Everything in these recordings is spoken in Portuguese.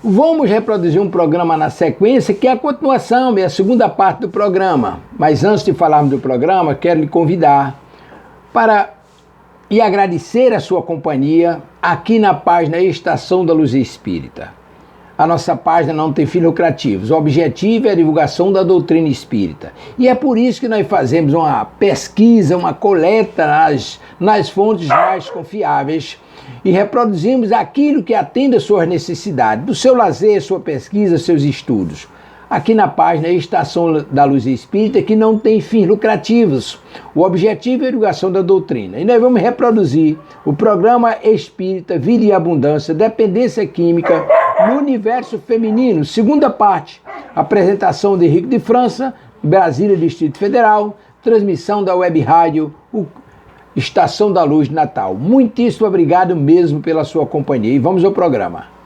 Vamos reproduzir um programa na sequência, que é a continuação, é a segunda parte do programa. Mas antes de falarmos do programa, quero lhe convidar para e agradecer a sua companhia aqui na página Estação da Luz Espírita. A nossa página não tem fins lucrativos. O objetivo é a divulgação da doutrina espírita. E é por isso que nós fazemos uma pesquisa, uma coleta nas fontes mais confiáveis e reproduzimos aquilo que atende às suas necessidades, do seu lazer, sua pesquisa, seus estudos. Aqui na página Estação da Luz Espírita, que não tem fins lucrativos. O objetivo é a divulgação da doutrina. E nós vamos reproduzir o programa Espírita, Vida e Abundância, Dependência Química no Universo Feminino, segunda parte. Apresentação de Henrique de França, Brasília, Distrito Federal, transmissão da Web Rádio Estação da Luz de Natal. Muitíssimo obrigado mesmo pela sua companhia. E vamos ao programa.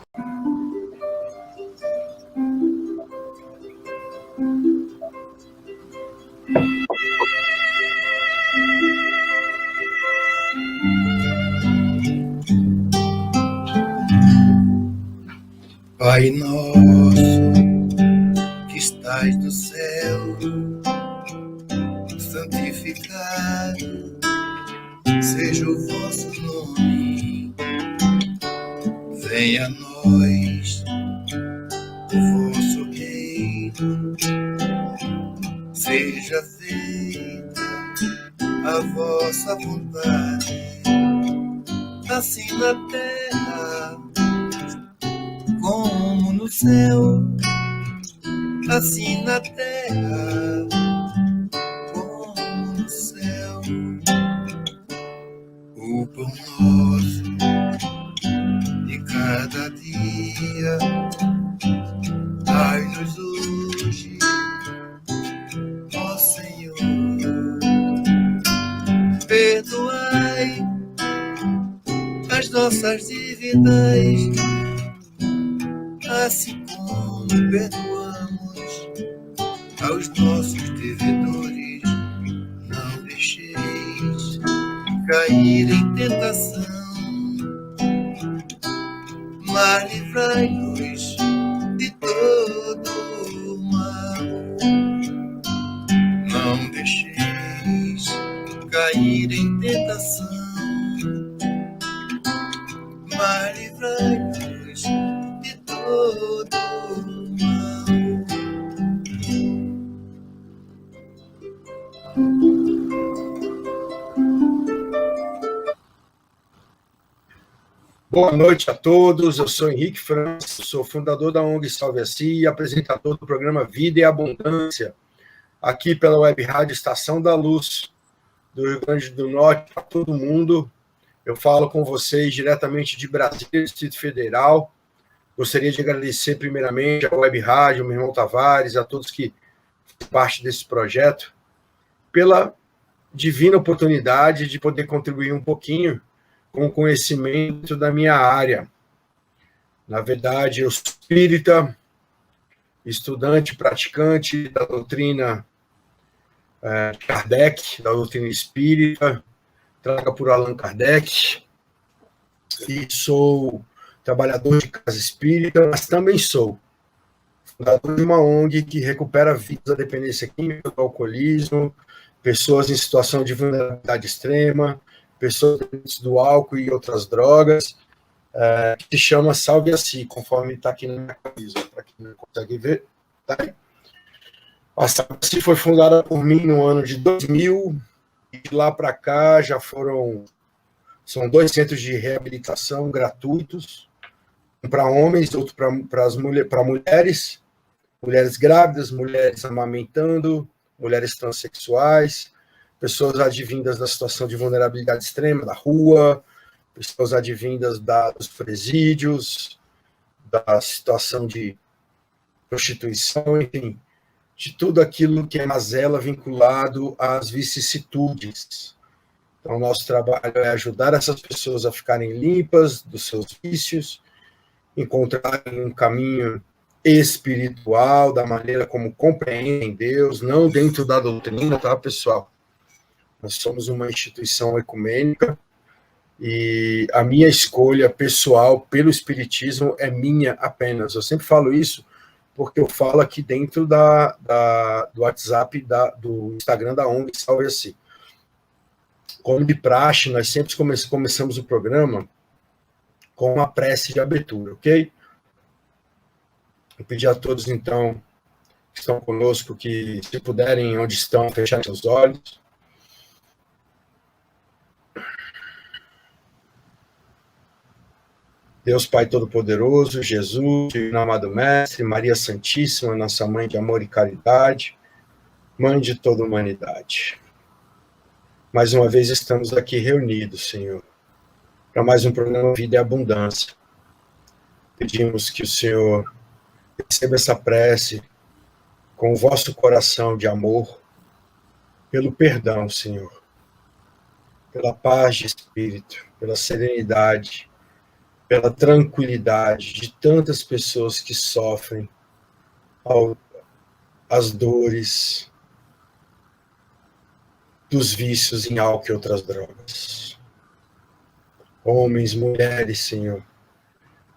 Pai nosso, que estais no céu, santificado seja o vosso nome. Venha a nós o vosso reino, seja feita a vossa vontade, assim na terra como no céu, assim na terra como no céu. O pão nosso de cada dia dai-nos hoje, ó Senhor. Perdoai as nossas dívidas, assim como perdoamos aos nossos devedores. Não deixeis cair em tentação, mas livrai-nos de todo o mal. Não deixeis cair em tentação, mas livrai-nos de todo o mal. Boa noite a todos, eu sou Henrique França, sou fundador da ONG Salve a Si e apresentador do programa Vida e Abundância, aqui pela Web Rádio Estação da Luz, do Rio Grande do Norte, para todo mundo. Eu falo com vocês diretamente de Brasília, Distrito Federal. Gostaria de agradecer primeiramente à Web Rádio, meu irmão Tavares, a todos que fazem parte desse projeto, pela divina oportunidade de poder contribuir um pouquinho com o conhecimento da minha área. Na verdade, eu sou espírita, estudante, praticante da doutrina Kardec, da doutrina espírita, traga por Allan Kardec, e sou trabalhador de casa espírita, mas também sou fundador de uma ONG que recupera vidas da dependência química, do alcoolismo, pessoas em situação de vulnerabilidade extrema, pessoas do álcool e outras drogas, que se chama Salve a Si, conforme está aqui na minha camisa, para quem não consegue ver. Tá aí. A Salve a Si foi fundada por mim no ano de 2000, e de lá para cá são 2 centros de reabilitação gratuitos, um para homens, outro para mulheres, mulheres grávidas, mulheres amamentando, mulheres transexuais, pessoas advindas da situação de vulnerabilidade extrema, da rua, pessoas advindas dos presídios, da situação de prostituição, enfim, de tudo aquilo que é mazela vinculado às vicissitudes. Então, o nosso trabalho é ajudar essas pessoas a ficarem limpas dos seus vícios, encontrarem um caminho espiritual, da maneira como compreendem Deus, não dentro da doutrina, tá, pessoal? Nós somos uma instituição ecumênica E a minha escolha pessoal pelo Espiritismo é minha apenas. Eu sempre falo isso porque eu falo aqui dentro do WhatsApp, do Instagram da ONG Salve-se. Como de praxe, nós sempre começamos o programa com uma prece de abertura, ok? Eu pedi a todos, então, que estão conosco, que, se puderem, onde estão, fecharem seus olhos. Deus Pai Todo-Poderoso, Jesus, Divino Amado Mestre, Maria Santíssima, nossa Mãe de amor e caridade, Mãe de toda a humanidade. Mais uma vez estamos aqui reunidos, Senhor, para mais um programa Vida e Abundância. Pedimos que o Senhor receba essa prece com o vosso coração de amor, pelo perdão, Senhor, pela paz de espírito, pela serenidade, pela tranquilidade de tantas pessoas que sofrem as dores dos vícios em álcool e outras drogas. Homens, mulheres, Senhor,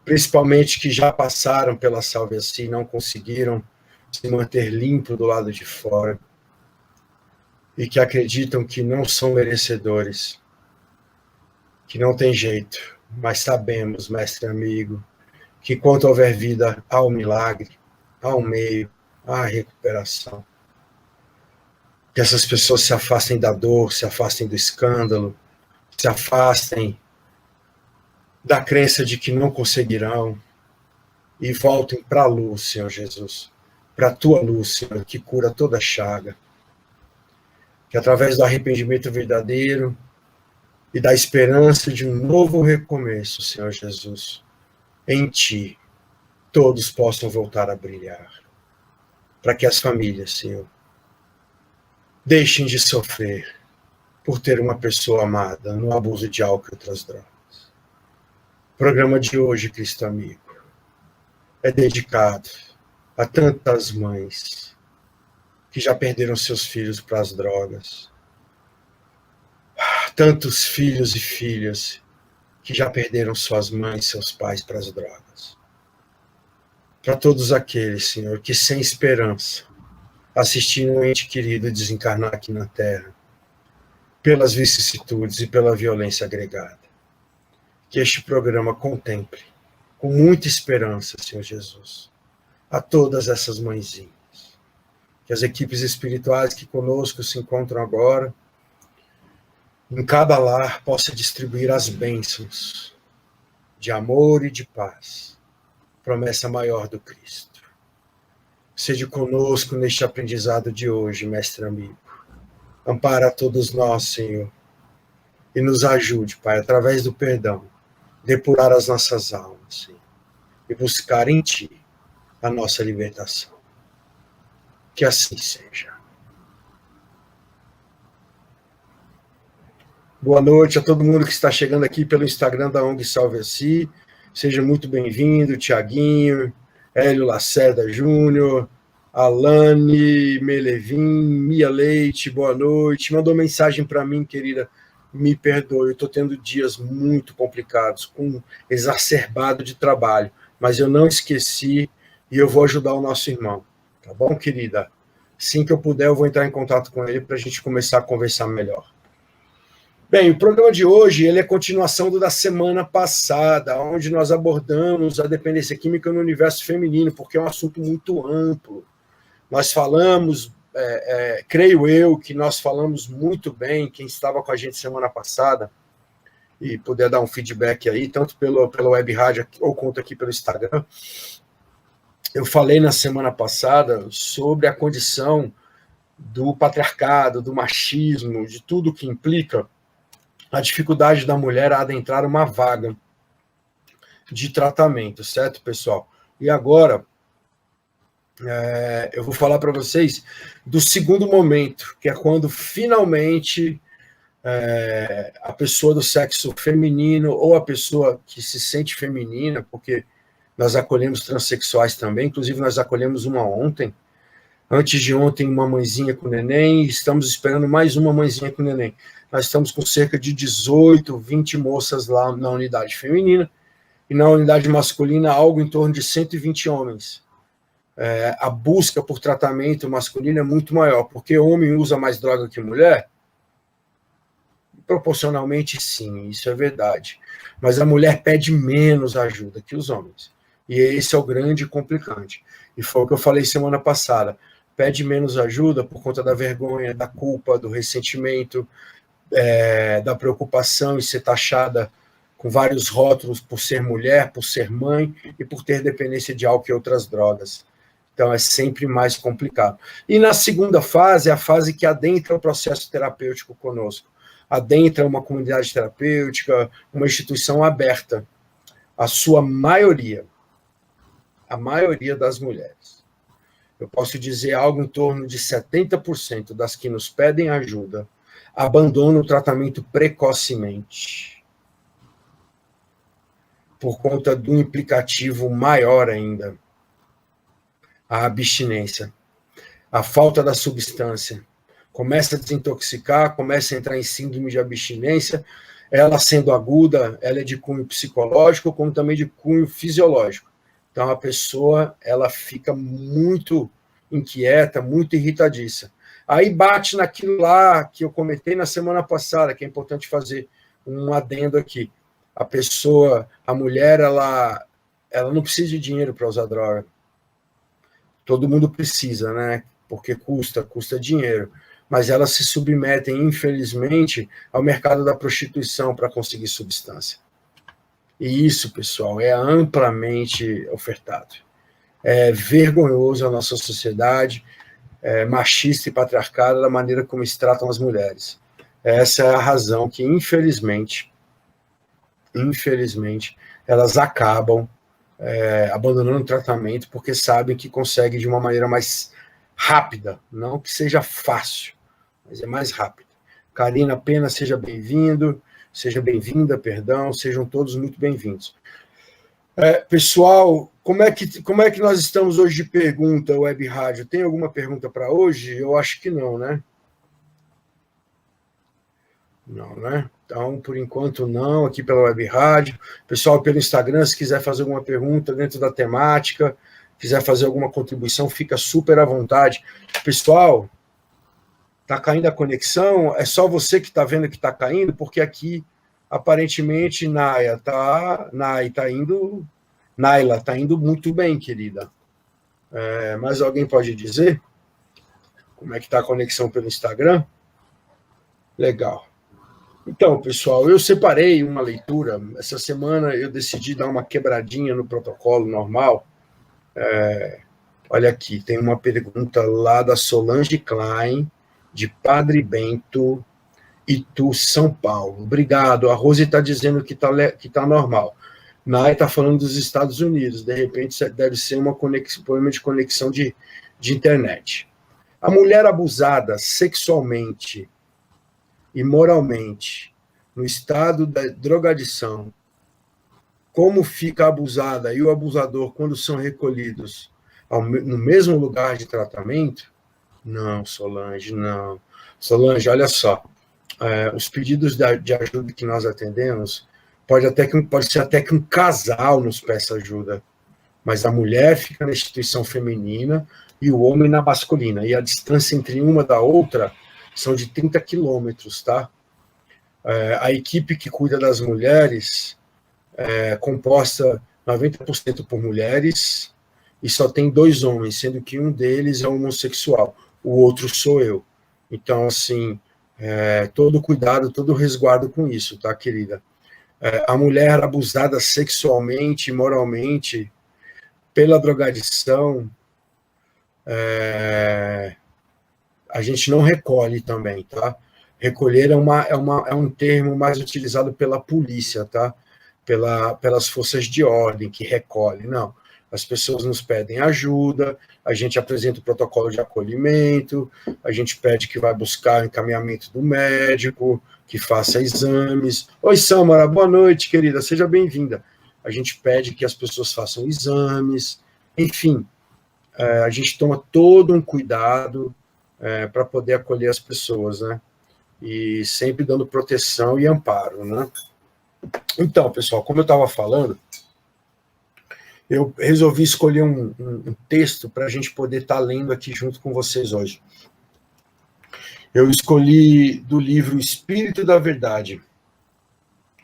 principalmente que já passaram pela Salve-se e não conseguiram se manter limpo do lado de fora e que acreditam que não são merecedores, que não tem jeito, mas sabemos, mestre amigo, que quanto houver vida, há um milagre, há um meio, há recuperação. Que essas pessoas se afastem da dor, se afastem do escândalo, se afastem da crença de que não conseguirão e voltem para a luz, Senhor Jesus, para a tua luz, Senhor, que cura toda chaga. Que através do arrependimento verdadeiro e da esperança de um novo recomeço, Senhor Jesus, em ti, todos possam voltar a brilhar. Para que as famílias, Senhor, deixem de sofrer por ter uma pessoa amada no abuso de álcool e outras drogas. O programa de hoje, Cristo amigo, é dedicado a tantas mães que já perderam seus filhos para as drogas, tantos filhos e filhas que já perderam suas mães, seus pais para as drogas. Para todos aqueles, Senhor, que sem esperança assistiram um ente querido desencarnar aqui na Terra, pelas vicissitudes e pela violência agregada. Que este programa contemple, com muita esperança, Senhor Jesus, a todas essas mãezinhas. Que as equipes espirituais que conosco se encontram agora, em cada lar, possa distribuir as bênçãos de amor e de paz, promessa maior do Cristo. Seja conosco neste aprendizado de hoje, mestre amigo. Ampara a todos nós, Senhor, e nos ajude, Pai, através do perdão, depurar as nossas almas, Senhor, e buscar em Ti a nossa libertação. Que assim seja. Boa noite a todo mundo que está chegando aqui pelo Instagram da ONG Salve-se. Seja muito bem-vindo, Tiaguinho, Hélio Lacerda Júnior, Alane Melevin, Mia Leite, boa noite. Mandou mensagem para mim, querida, me perdoe, eu estou tendo dias muito complicados, com exacerbado de trabalho, mas eu não esqueci e eu vou ajudar o nosso irmão, tá bom, querida? Assim que eu puder, eu vou entrar em contato com ele para a gente começar a conversar melhor. Bem, o programa de hoje ele é continuação do da semana passada, onde nós abordamos a dependência química no universo feminino, porque é um assunto muito amplo. Nós falamos, creio eu, que nós falamos muito bem, quem estava com a gente semana passada, e puder dar um feedback aí, tanto pela web rádio ou quanto aqui pelo Instagram. Eu falei na semana passada sobre a condição do patriarcado, do machismo, de tudo que implica a dificuldade da mulher a adentrar uma vaga de tratamento, certo, pessoal? E agora, eu vou falar para vocês do segundo momento, que é quando finalmente a pessoa do sexo feminino ou a pessoa que se sente feminina, porque nós acolhemos transexuais também, inclusive nós acolhemos uma ontem, Antes de ontem, uma mãezinha com neném, estamos esperando mais uma mãezinha com neném. Nós estamos com cerca de 18, 20 moças lá na unidade feminina, e na unidade masculina, algo em torno de 120 homens. A busca por tratamento masculino é muito maior, porque homem usa mais droga que mulher? Proporcionalmente, sim, isso é verdade. Mas a mulher pede menos ajuda que os homens. E esse é o grande complicante. E foi o que eu falei semana passada. Pede menos ajuda por conta da vergonha, da culpa, do ressentimento, da preocupação em ser taxada com vários rótulos por ser mulher, por ser mãe e por ter dependência de álcool e outras drogas. Então, é sempre mais complicado. E na segunda fase, é a fase que adentra o processo terapêutico conosco. Adentra uma comunidade terapêutica, uma instituição aberta. A sua maioria, a maioria das mulheres. Eu posso dizer algo em torno de 70% das que nos pedem ajuda abandonam o tratamento precocemente. Por conta do implicativo maior ainda. A abstinência, a falta da substância, começa a desintoxicar, começa a entrar em síndrome de abstinência, ela sendo aguda, ela é de cunho psicológico, como também de cunho fisiológico. Então, a pessoa, ela fica muito inquieta, muito irritadiça. Aí bate naquilo lá que eu comentei na semana passada, que é importante fazer um adendo aqui. A pessoa, a mulher, ela não precisa de dinheiro para usar droga. Todo mundo precisa, né? Porque custa dinheiro. Mas elas se submetem, infelizmente, ao mercado da prostituição para conseguir substância. E isso, pessoal, é amplamente ofertado. É vergonhoso a nossa sociedade, machista e patriarcada, da maneira como se tratam as mulheres. Essa é a razão que, infelizmente, elas acabam abandonando o tratamento porque sabem que conseguem de uma maneira mais rápida, não que seja fácil, mas é mais rápida. Karina Pena, seja bem-vinda, sejam todos muito bem-vindos. Pessoal, como é que nós estamos hoje de pergunta, Web Rádio? Tem alguma pergunta para hoje? Eu acho que não, né? Não, né? Então, por enquanto, não, aqui pela Web Rádio. Pessoal, pelo Instagram, se quiser fazer alguma pergunta dentro da temática, quiser fazer alguma contribuição, fica super à vontade. Pessoal, tá caindo a conexão? É só você que está vendo que está caindo? Porque aqui, aparentemente, Naila tá indo muito bem, querida. Mais alguém pode dizer? Como é que está a conexão pelo Instagram? Legal. Então, pessoal, eu separei uma leitura. Essa semana eu decidi dar uma quebradinha no protocolo normal. Olha aqui, tem uma pergunta lá da Solange Klein, de Padre Bento, Itu, São Paulo. Obrigado. A Rose está dizendo que tá normal. Nai está falando dos Estados Unidos. De repente, deve ser um problema de conexão de internet. A mulher abusada sexualmente e moralmente, no estado da drogadição, como fica a abusada e o abusador quando são recolhidos no mesmo lugar de tratamento? Não, Solange, não. Solange, olha só, os pedidos de ajuda que nós atendemos, pode ser até que um casal nos peça ajuda, mas a mulher fica na instituição feminina e o homem na masculina, e a distância entre uma da outra são de 30 quilômetros, tá? A equipe que cuida das mulheres é composta 90% por mulheres e só tem 2 homens, sendo que um deles é homossexual, o outro sou eu. Então, assim, todo cuidado, todo resguardo com isso, tá, querida? A mulher abusada sexualmente, moralmente, pela drogadição, a gente não recolhe também, tá? Recolher é um termo mais utilizado pela polícia, tá? Pelas forças de ordem que recolhe. Não, as pessoas nos pedem ajuda, a gente apresenta o protocolo de acolhimento, a gente pede que vai buscar o encaminhamento do médico, que faça exames. Oi, Samara, boa noite, querida, seja bem-vinda. A gente pede que as pessoas façam exames, enfim, a gente toma todo um cuidado para poder acolher as pessoas, né? E sempre dando proteção e amparo, né? Então, pessoal, como eu estava falando, eu resolvi escolher um texto para a gente poder estar lendo aqui junto com vocês hoje. Eu escolhi do livro Espírito da Verdade.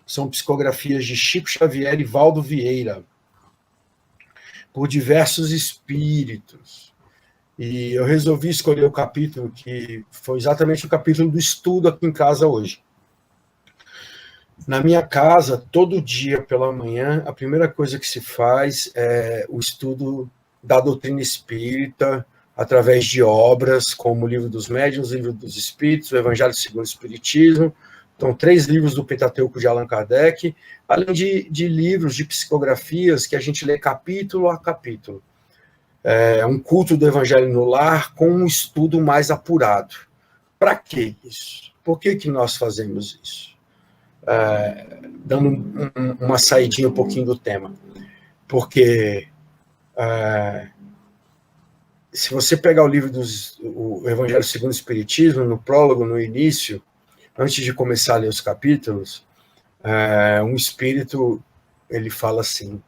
São psicografias de Chico Xavier e Valdo Vieira, por diversos espíritos. E eu resolvi escolher o capítulo que foi exatamente o capítulo do estudo aqui em casa hoje. Na minha casa, todo dia pela manhã, a primeira coisa que se faz é o estudo da doutrina espírita, através de obras como o Livro dos Médiuns, o Livro dos Espíritos, o Evangelho segundo o Espiritismo. Então, 3 livros do Pentateuco de Allan Kardec, além de livros de psicografias que a gente lê capítulo a capítulo. É um culto do Evangelho no lar com um estudo mais apurado. Para que isso? Por que nós fazemos isso? Dando uma saidinha um pouquinho do tema. Porque se você pegar o livro o Evangelho segundo o Espiritismo, no prólogo, no início, antes de começar a ler os capítulos, um espírito, ele fala assim: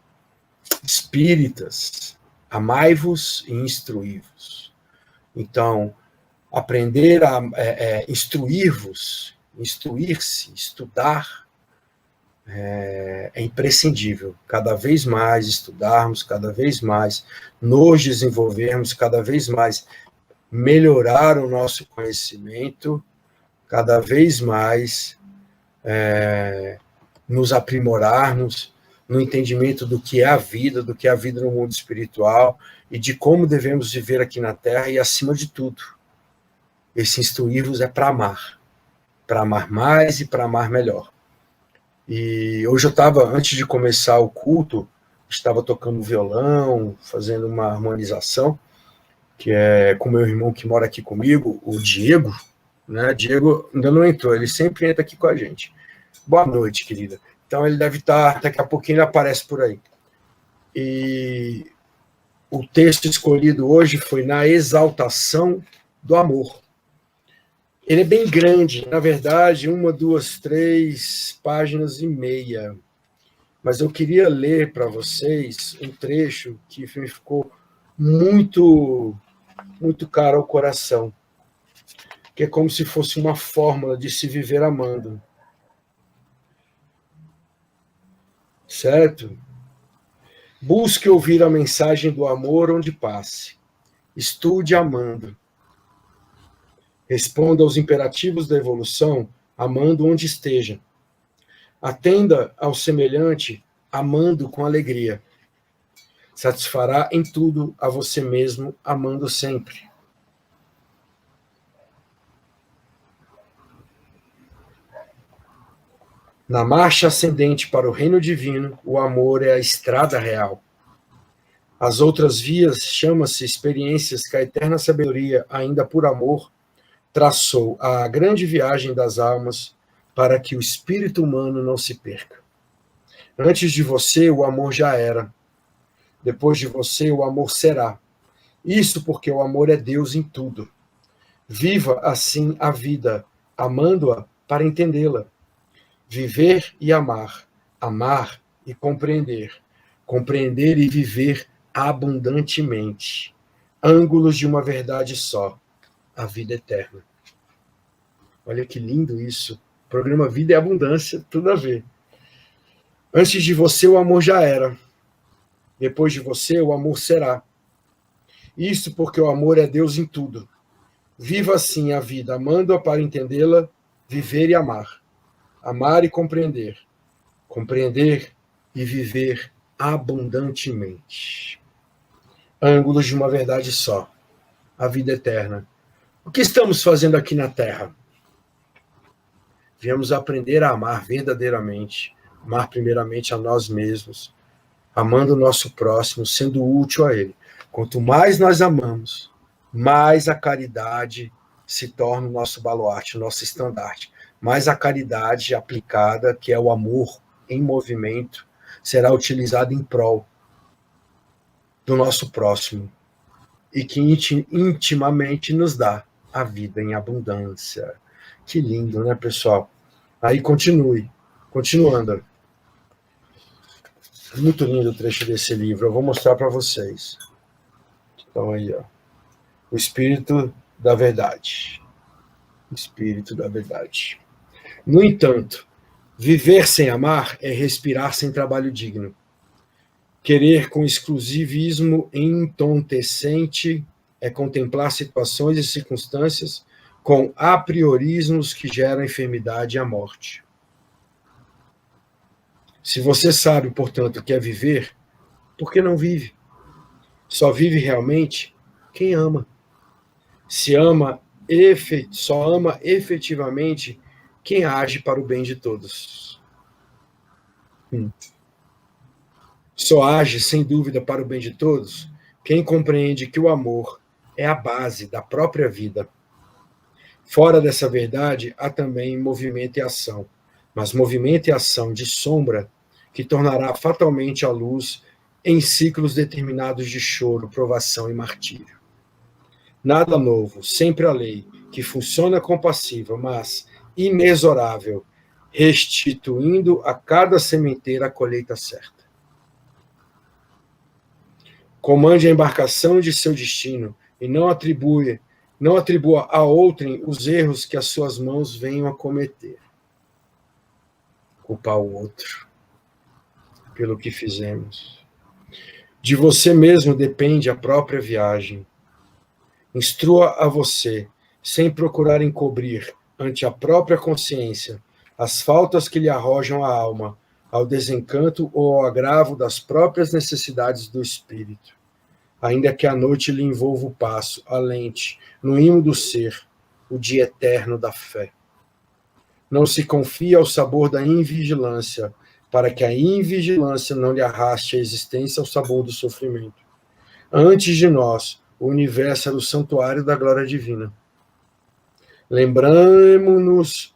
espíritas, amai-vos e instruí-vos. Então, aprender a instruir-vos, instruir-se, estudar, é imprescindível. Cada vez mais estudarmos, cada vez mais nos desenvolvermos, cada vez mais melhorar o nosso conhecimento, cada vez mais nos aprimorarmos no entendimento do que é a vida no mundo espiritual e de como devemos viver aqui na Terra e, acima de tudo, esse instruir-vos é para amar mais e para amar melhor. E hoje eu estava, antes de começar o culto, estava tocando violão, fazendo uma harmonização, que é com meu irmão que mora aqui comigo, o Diego, né? Diego ainda não entrou, ele sempre entra aqui com a gente. Boa noite, querida. Então ele deve estar, daqui a pouquinho ele aparece por aí. E o texto escolhido hoje foi Na Exaltação do Amor. Ele é bem grande, na verdade, 1, 2, 3 páginas e meia. Mas eu queria ler para vocês um trecho que me ficou muito, muito caro ao coração, que é como se fosse uma fórmula de se viver amando. Certo? Busque ouvir a mensagem do amor onde passe. Estude amando. Responda aos imperativos da evolução, amando onde esteja. Atenda ao semelhante, amando com alegria. Satisfará em tudo a você mesmo, amando sempre. Na marcha ascendente para o reino divino, o amor é a estrada real. As outras vias chama-se experiências que a eterna sabedoria, ainda por amor, traçou a grande viagem das almas para que o espírito humano não se perca. Antes de você, o amor já era. Depois de você, o amor será. Isso porque o amor é Deus em tudo. Viva assim a vida, amando-a para entendê-la. Viver e amar, amar e compreender, compreender e viver abundantemente. Ângulos de uma verdade só, a vida eterna. Olha que lindo isso. Programa Vida e Abundância, tudo a ver. Antes de você, o amor já era. Depois de você, o amor será. Isso porque o amor é Deus em tudo. Viva assim a vida, amando-a para entendê-la, viver e amar. Amar e compreender. Compreender e viver abundantemente. Ângulos de uma verdade só, a vida eterna. O que estamos fazendo aqui na Terra? Viemos aprender a amar verdadeiramente, amar primeiramente a nós mesmos, amando o nosso próximo, sendo útil a ele. Quanto mais nós amamos, mais a caridade se torna o nosso baluarte, o nosso estandarte. Mais a caridade aplicada, que é o amor em movimento, será utilizada em prol do nosso próximo. e que intimamente nos dá a vida em abundância. Que lindo, né, pessoal? Aí continuando. Muito lindo o trecho desse livro, eu vou mostrar para vocês. Então aí, ó. O Espírito da Verdade. O Espírito da Verdade. No entanto, viver sem amar é respirar sem trabalho digno. Querer com exclusivismo entontecente é contemplar situações e circunstâncias com apriorismos que geram enfermidade e a morte. Se você sabe, portanto, o que é viver, por que não vive? Só vive realmente quem ama. Só ama efetivamente quem age para o bem de todos. Só age, sem dúvida, para o bem de todos quem compreende que o amor é a base da própria vida. Fora dessa verdade, há também movimento e ação, mas movimento e ação de sombra que tornará fatalmente a luz em ciclos determinados de choro, provação e martírio. Nada novo, sempre a lei, que funciona compassiva, mas inexorável, restituindo a cada sementeira a colheita certa. Comande a embarcação de seu destino e não atribua a outrem os erros que as suas mãos venham a cometer. Culpar o outro pelo que fizemos. De você mesmo depende a própria viagem. Instrua a você, sem procurar encobrir ante a própria consciência as faltas que lhe arrojam a alma, ao desencanto ou ao agravo das próprias necessidades do espírito. Ainda que a noite lhe envolva o passo, a lente, no imo do ser, o dia eterno da fé. Não se confie ao sabor da invigilância, para que a invigilância não lhe arraste a existência ao sabor do sofrimento. Antes de nós, o universo era o santuário da glória divina. Lembramo-nos,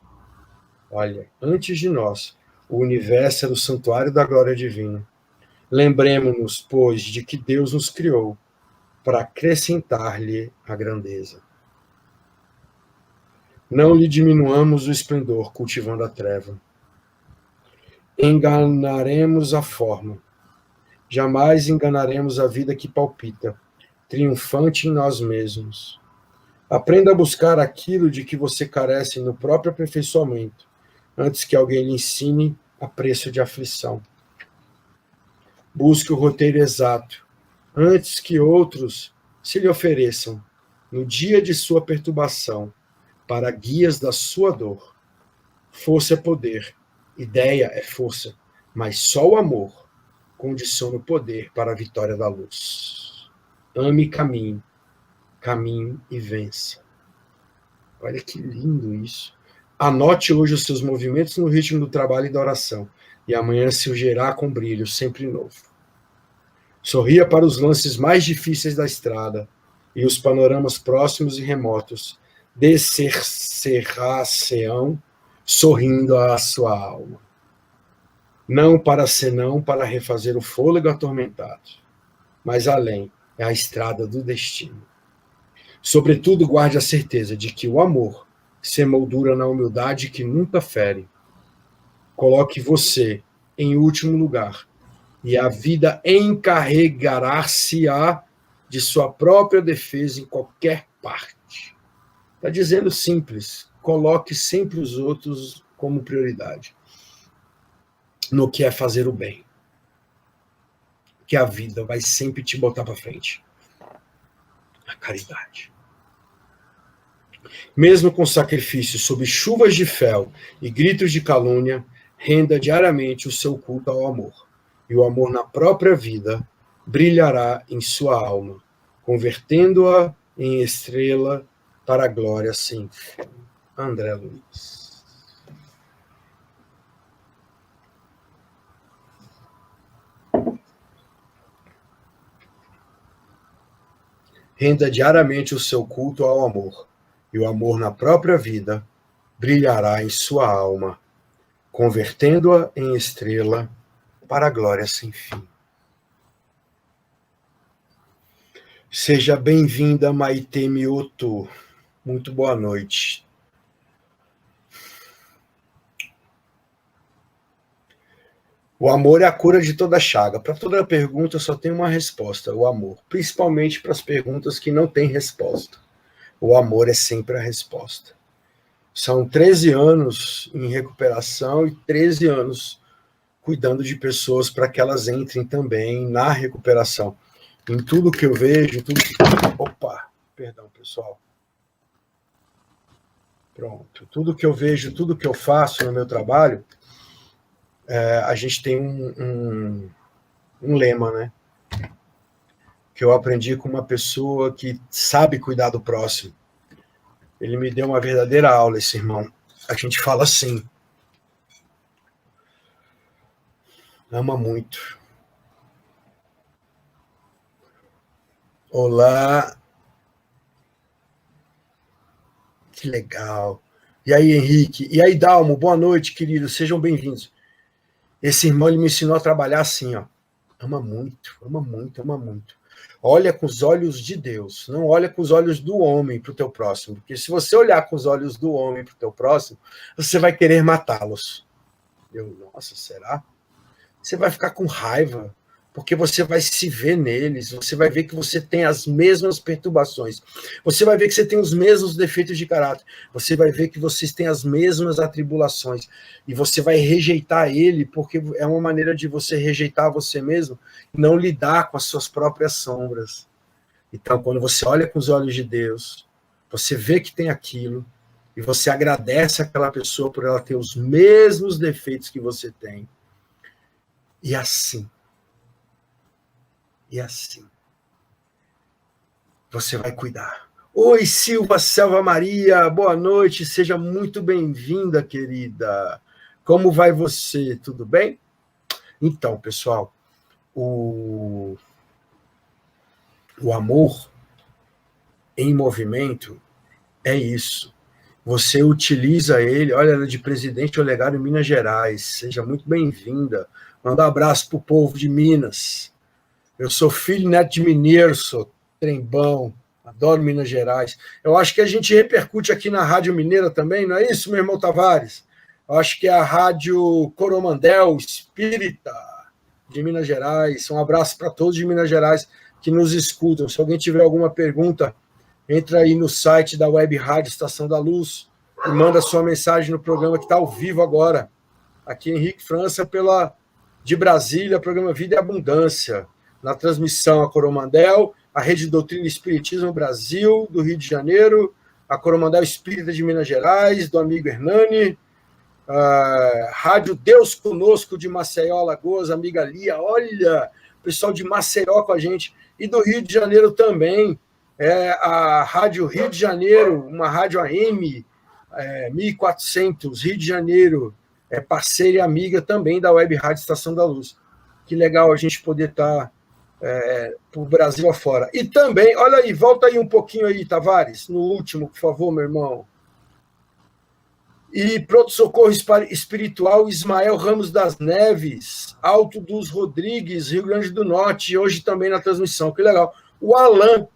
antes de nós, o universo era o santuário da glória divina. Lembremo-nos, pois, de que Deus nos criou para acrescentar-lhe a grandeza. Não lhe diminuamos o esplendor, cultivando a treva. Enganaremos a forma. Jamais enganaremos a vida que palpita, triunfante em nós mesmos. Aprenda a buscar aquilo de que você carece no próprio aperfeiçoamento, antes que alguém lhe ensine a preço de aflição. Busque o roteiro exato, antes que outros se lhe ofereçam, no dia de sua perturbação, para guias da sua dor. Força é poder, ideia é força, mas só o amor condiciona o poder para a vitória da luz. Ame e caminhe e vença. Olha que lindo isso. Anote hoje os seus movimentos no ritmo do trabalho e da oração, e amanhã surgirá com brilho sempre novo. Sorria para os lances mais difíceis da estrada, e os panoramas próximos e remotos descer-se-ão sorrindo à sua alma. Não para senão para refazer o fôlego atormentado, mas além é a estrada do destino. Sobretudo, guarde a certeza de que o amor se emoldura na humildade que nunca fere. Coloque você em último lugar, e a vida encarregará-se-á de sua própria defesa em qualquer parte. Está dizendo simples, coloque sempre os outros como prioridade, no que é fazer o bem. Que a vida vai sempre te botar para frente. A caridade. Mesmo com sacrifício sob chuvas de fel e gritos de calúnia, renda diariamente o seu culto ao amor. E o amor na própria vida brilhará em sua alma, convertendo-a em estrela para a glória sem fim. André Luiz. Renda diariamente o seu culto ao amor, e o amor na própria vida brilhará em sua alma, convertendo-a em estrela para a glória sem fim. Seja bem-vinda, Maite Mioto. Muito boa noite. O amor é a cura de toda chaga. Para toda pergunta, só tem uma resposta: o amor. Principalmente para as perguntas que não têm resposta. O amor é sempre a resposta. São 13 anos em recuperação e 13 anos cuidando de pessoas para que elas entrem também na recuperação. Em tudo que eu vejo, Opa, perdão, pessoal. Pronto. Tudo que eu vejo, tudo que eu faço no meu trabalho, a gente tem um lema, né? Que eu aprendi com uma pessoa que sabe cuidar do próximo. Ele me deu uma verdadeira aula, esse irmão. A gente fala assim: ama muito. Olá. Que legal. E aí, Henrique? E aí, Dalmo? Boa noite, queridos. Sejam bem-vindos. Esse irmão, ele me ensinou a trabalhar assim, ó. Ama muito, ama muito, ama muito. Olha com os olhos de Deus. Não olha com os olhos do homem para o teu próximo. Porque se você olhar com os olhos do homem para o teu próximo, você vai querer matá-los. Nossa, será? Você vai ficar com raiva, porque você vai se ver neles, você vai ver que você tem as mesmas perturbações, você vai ver que você tem os mesmos defeitos de caráter, você vai ver que vocês têm as mesmas atribulações, e você vai rejeitar ele, porque é uma maneira de você rejeitar você mesmo, não lidar com as suas próprias sombras. Então, quando você olha com os olhos de Deus, você vê que tem aquilo, e você agradece àquela pessoa por ela ter os mesmos defeitos que você tem. E assim, você vai cuidar. Oi, Silva Selva Maria, boa noite, seja muito bem-vinda, querida. Como vai você? Tudo bem? Então, pessoal, o amor em movimento é isso. Você utiliza ele, olha, ela é de Presidente Olegário, Minas Gerais, seja muito bem-vinda. Manda um abraço para o povo de Minas. Eu sou filho neto de mineiro, sou trembão, adoro Minas Gerais. Eu acho que a gente repercute aqui na Rádio Mineira também, não é isso, meu irmão Tavares? Eu acho que é a Rádio Coromandel Espírita de Minas Gerais. Um abraço para todos de Minas Gerais que nos escutam. Se alguém tiver alguma pergunta, entra aí no site da Web Rádio Estação da Luz e manda sua mensagem no programa que está ao vivo agora. Aqui Henrique França, de Brasília, programa Vida e Abundância. Na transmissão a Coromandel, a Rede Doutrina e Espiritismo Brasil, do Rio de Janeiro, a Coromandel Espírita de Minas Gerais, do amigo Hernani, a Rádio Deus Conosco de Maceió, Alagoas, amiga Lia, olha, pessoal de Maceió com a gente, e do Rio de Janeiro também, a Rádio Rio de Janeiro, uma rádio AM, 1400, Rio de Janeiro, parceira e amiga também da Web Rádio Estação da Luz. Que legal a gente poder estar para o Brasil afora. E também, olha aí, volta aí um pouquinho aí, Tavares, no último, por favor, meu irmão. E pronto-socorro espiritual Ismael Ramos das Neves, Alto dos Rodrigues, Rio Grande do Norte, hoje também na transmissão, que legal. O Alan,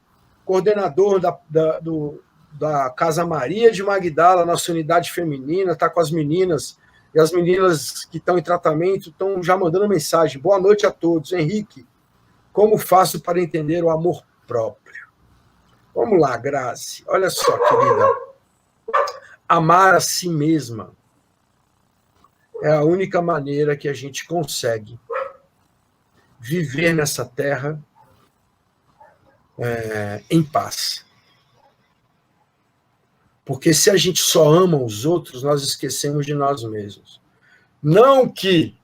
coordenador da Casa Maria de Magdala, nossa unidade feminina, está com as meninas, e as meninas que estão em tratamento estão já mandando mensagem. Boa noite a todos. Henrique, como faço para entender o amor próprio? Vamos lá, Grazi. Olha só, querida. Amar a si mesma é a única maneira que a gente consegue viver nessa terra em paz. Porque se a gente só ama os outros, nós esquecemos de nós mesmos. Não que...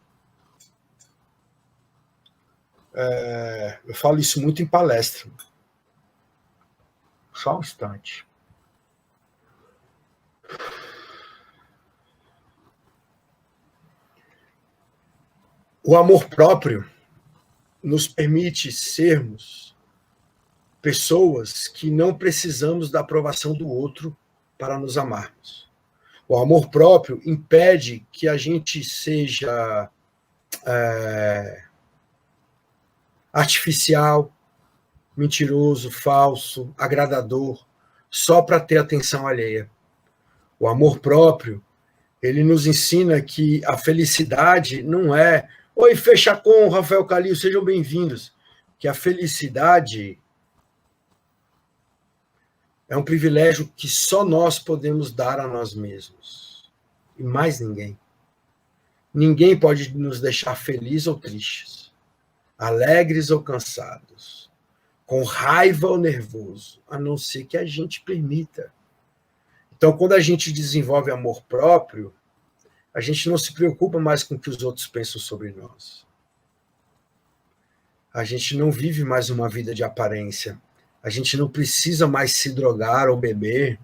eu falo isso muito em palestra. Só um instante. O amor próprio nos permite sermos pessoas que não precisamos da aprovação do outro para nos amarmos. O amor próprio impede que a gente seja artificial, mentiroso, falso, agradador, só para ter atenção alheia. O amor próprio, ele nos ensina que a felicidade não é... Oi, Fechacon, Rafael Calil, sejam bem-vindos. Que a felicidade é um privilégio que só nós podemos dar a nós mesmos. E mais ninguém. Ninguém pode nos deixar felizes ou tristes, alegres ou cansados, com raiva ou nervoso, a não ser que a gente permita. Então, quando a gente desenvolve amor próprio, a gente não se preocupa mais com o que os outros pensam sobre nós. A gente não vive mais uma vida de aparência. A gente não precisa mais se drogar ou beber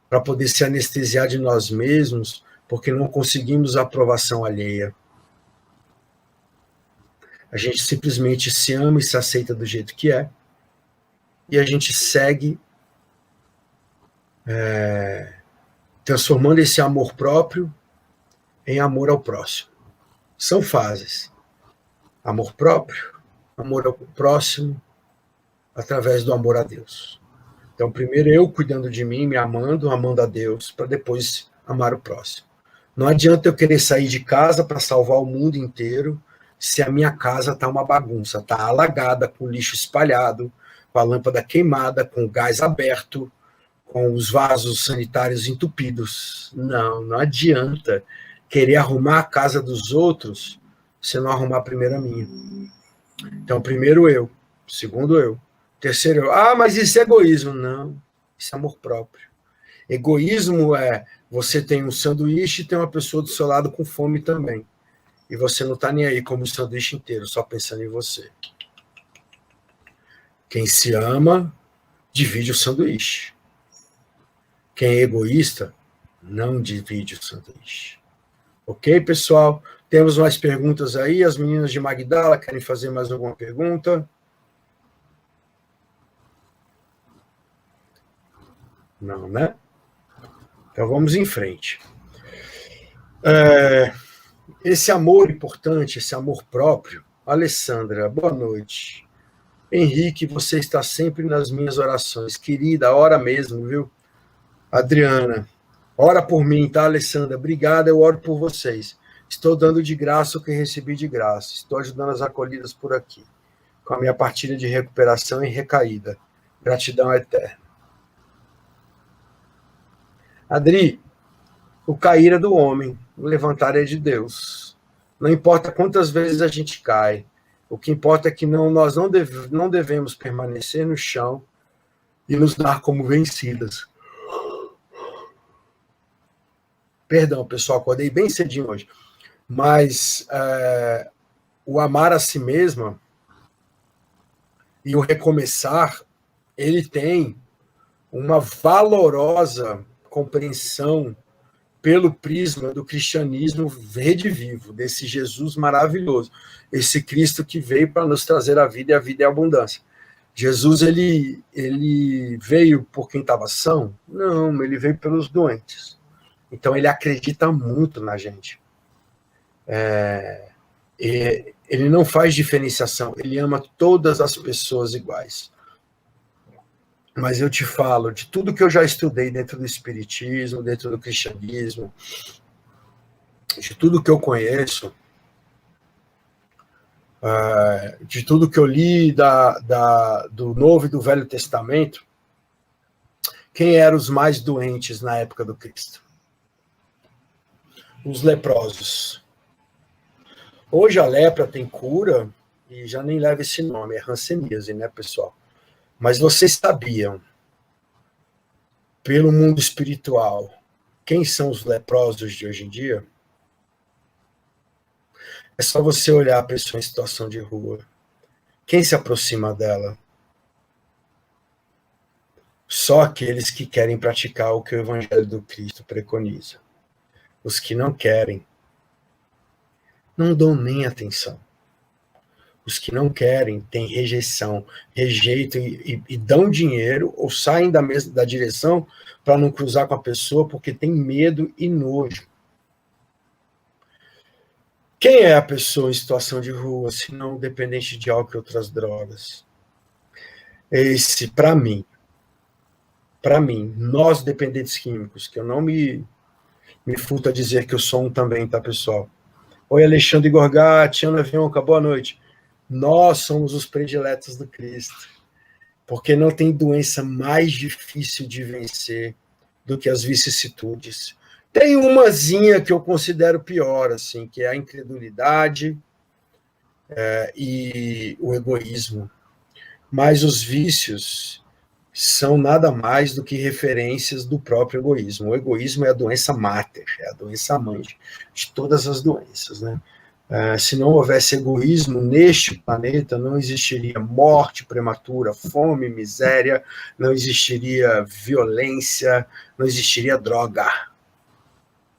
para poder se anestesiar de nós mesmos, porque não conseguimos a aprovação alheia. A gente simplesmente se ama e se aceita do jeito que é, e a gente segue transformando esse amor próprio em amor ao próximo. São fases. Amor próprio, amor ao próximo, através do amor a Deus. Então, primeiro eu cuidando de mim, me amando, amando a Deus, para depois amar o próximo. Não adianta eu querer sair de casa para salvar o mundo inteiro se a minha casa está uma bagunça, está alagada, com lixo espalhado, com a lâmpada queimada, com o gás aberto, com os vasos sanitários entupidos. Não adianta querer arrumar a casa dos outros se não arrumar primeiro a minha. Então, primeiro eu, segundo eu, terceiro eu. Ah, mas isso é egoísmo. Não, isso é amor próprio. Egoísmo é você tem um sanduíche e tem uma pessoa do seu lado com fome também. E você não está nem aí como o sanduíche inteiro, só pensando em você. Quem se ama, divide o sanduíche. Quem é egoísta, não divide o sanduíche. Ok, pessoal? Temos mais perguntas aí. As meninas de Magdala querem fazer mais alguma pergunta? Não, né? Então vamos em frente. Esse amor importante, esse amor próprio. Alessandra, boa noite. Henrique, você está sempre nas minhas orações. Querida, ora mesmo, viu? Adriana, ora por mim, tá, Alessandra? Obrigada, eu oro por vocês. Estou dando de graça o que recebi de graça. Estou ajudando as acolhidas por aqui, com a minha partilha de recuperação e recaída. Gratidão eterna. Adri, o cair é do homem, o levantar é de Deus. Não importa quantas vezes a gente cai, o que importa é que nós não devemos permanecer no chão e nos dar como vencidas. Perdão, pessoal, acordei bem cedinho hoje. Mas o amar a si mesma e o recomeçar, ele tem uma valorosa compreensão pelo prisma do cristianismo redivivo, desse Jesus maravilhoso, esse Cristo que veio para nos trazer a vida e a vida é a abundância. Jesus, ele veio por quem estava são? Não, ele veio pelos doentes. Então, ele acredita muito na gente. Ele não faz diferenciação, ele ama todas as pessoas iguais. Mas eu te falo de tudo que eu já estudei dentro do espiritismo, dentro do cristianismo, de tudo que eu conheço, de tudo que eu li do Novo e do Velho Testamento, quem eram os mais doentes na época do Cristo? Os leprosos. Hoje a lepra tem cura e já nem leva esse nome, é hanseníase, né, pessoal? Mas vocês sabiam, pelo mundo espiritual, quem são os leprosos de hoje em dia? É só você olhar a pessoa em situação de rua. Quem se aproxima dela? Só aqueles que querem praticar o que o Evangelho do Cristo preconiza. Os que não querem, não dão nem atenção. Os que não querem têm rejeição, rejeitam e dão dinheiro ou saem da direção para não cruzar com a pessoa porque tem medo e nojo. Quem é a pessoa em situação de rua, se não dependente de álcool e outras drogas? Esse, para mim, nós dependentes químicos, que eu não me furto a dizer que eu sou um também, tá, pessoal? Oi, Alexandre Gorgatti, Ana Vionca, boa noite. Nós somos os prediletos do Cristo, porque não tem doença mais difícil de vencer do que as vicissitudes. Tem umazinha que eu considero pior, assim, que é a incredulidade e o egoísmo. Mas os vícios são nada mais do que referências do próprio egoísmo. O egoísmo é a doença máter, é a doença mãe de todas as doenças, né? Se não houvesse egoísmo neste planeta, não existiria morte prematura, fome, miséria, não existiria violência, não existiria droga,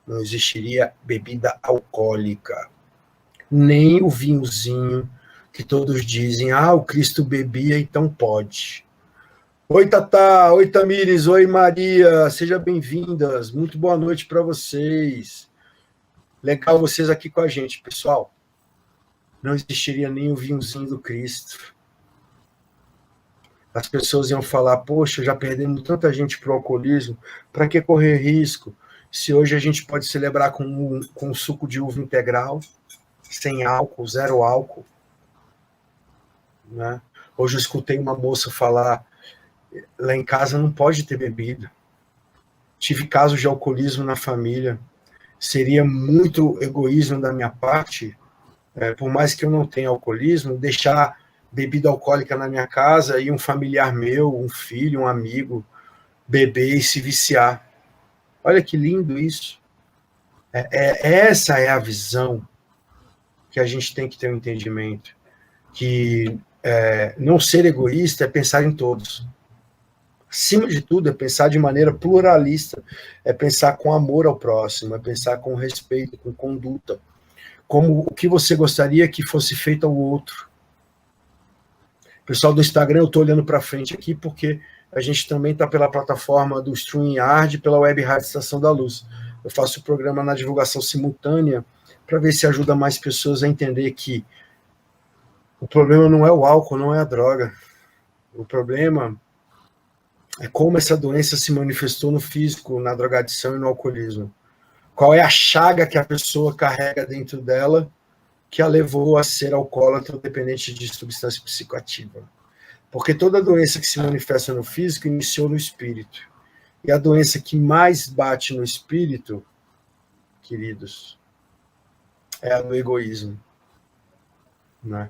não existiria bebida alcoólica, nem o vinhozinho que todos dizem, o Cristo bebia, então pode. Oi, Tatá, oi, Tamires, oi, Maria, sejam bem-vindas, muito boa noite para vocês. Legal vocês aqui com a gente, pessoal. Não existiria nem o vinhozinho do Cristo. As pessoas iam falar, poxa, já perdemos tanta gente para o alcoolismo, para que correr risco? Se hoje a gente pode celebrar com suco de uva integral, sem álcool, zero álcool. Né? Hoje eu escutei uma moça falar, lá em casa não pode ter bebida. Tive casos de alcoolismo na família. Seria muito egoísmo da minha parte, por mais que eu não tenha alcoolismo, deixar bebida alcoólica na minha casa e um familiar meu, um filho, um amigo, beber e se viciar. Olha que lindo isso. Essa é a visão que a gente tem que ter um entendimento. Que não ser egoísta é pensar em todos. Acima de tudo, é pensar de maneira pluralista, é pensar com amor ao próximo, é pensar com respeito, com conduta, como o que você gostaria que fosse feito ao outro. Pessoal do Instagram, eu estou olhando para frente aqui porque a gente também está pela plataforma do StreamYard, pela Web Rádio Estação da Luz. Eu faço o programa na divulgação simultânea para ver se ajuda mais pessoas a entender que o problema não é o álcool, não é a droga. O problema é como essa doença se manifestou no físico, na drogadição e no alcoolismo. Qual é a chaga que a pessoa carrega dentro dela que a levou a ser alcoólatra ou dependente de substância psicoativa. Porque toda doença que se manifesta no físico iniciou no espírito. E a doença que mais bate no espírito, queridos, é a do egoísmo. Né?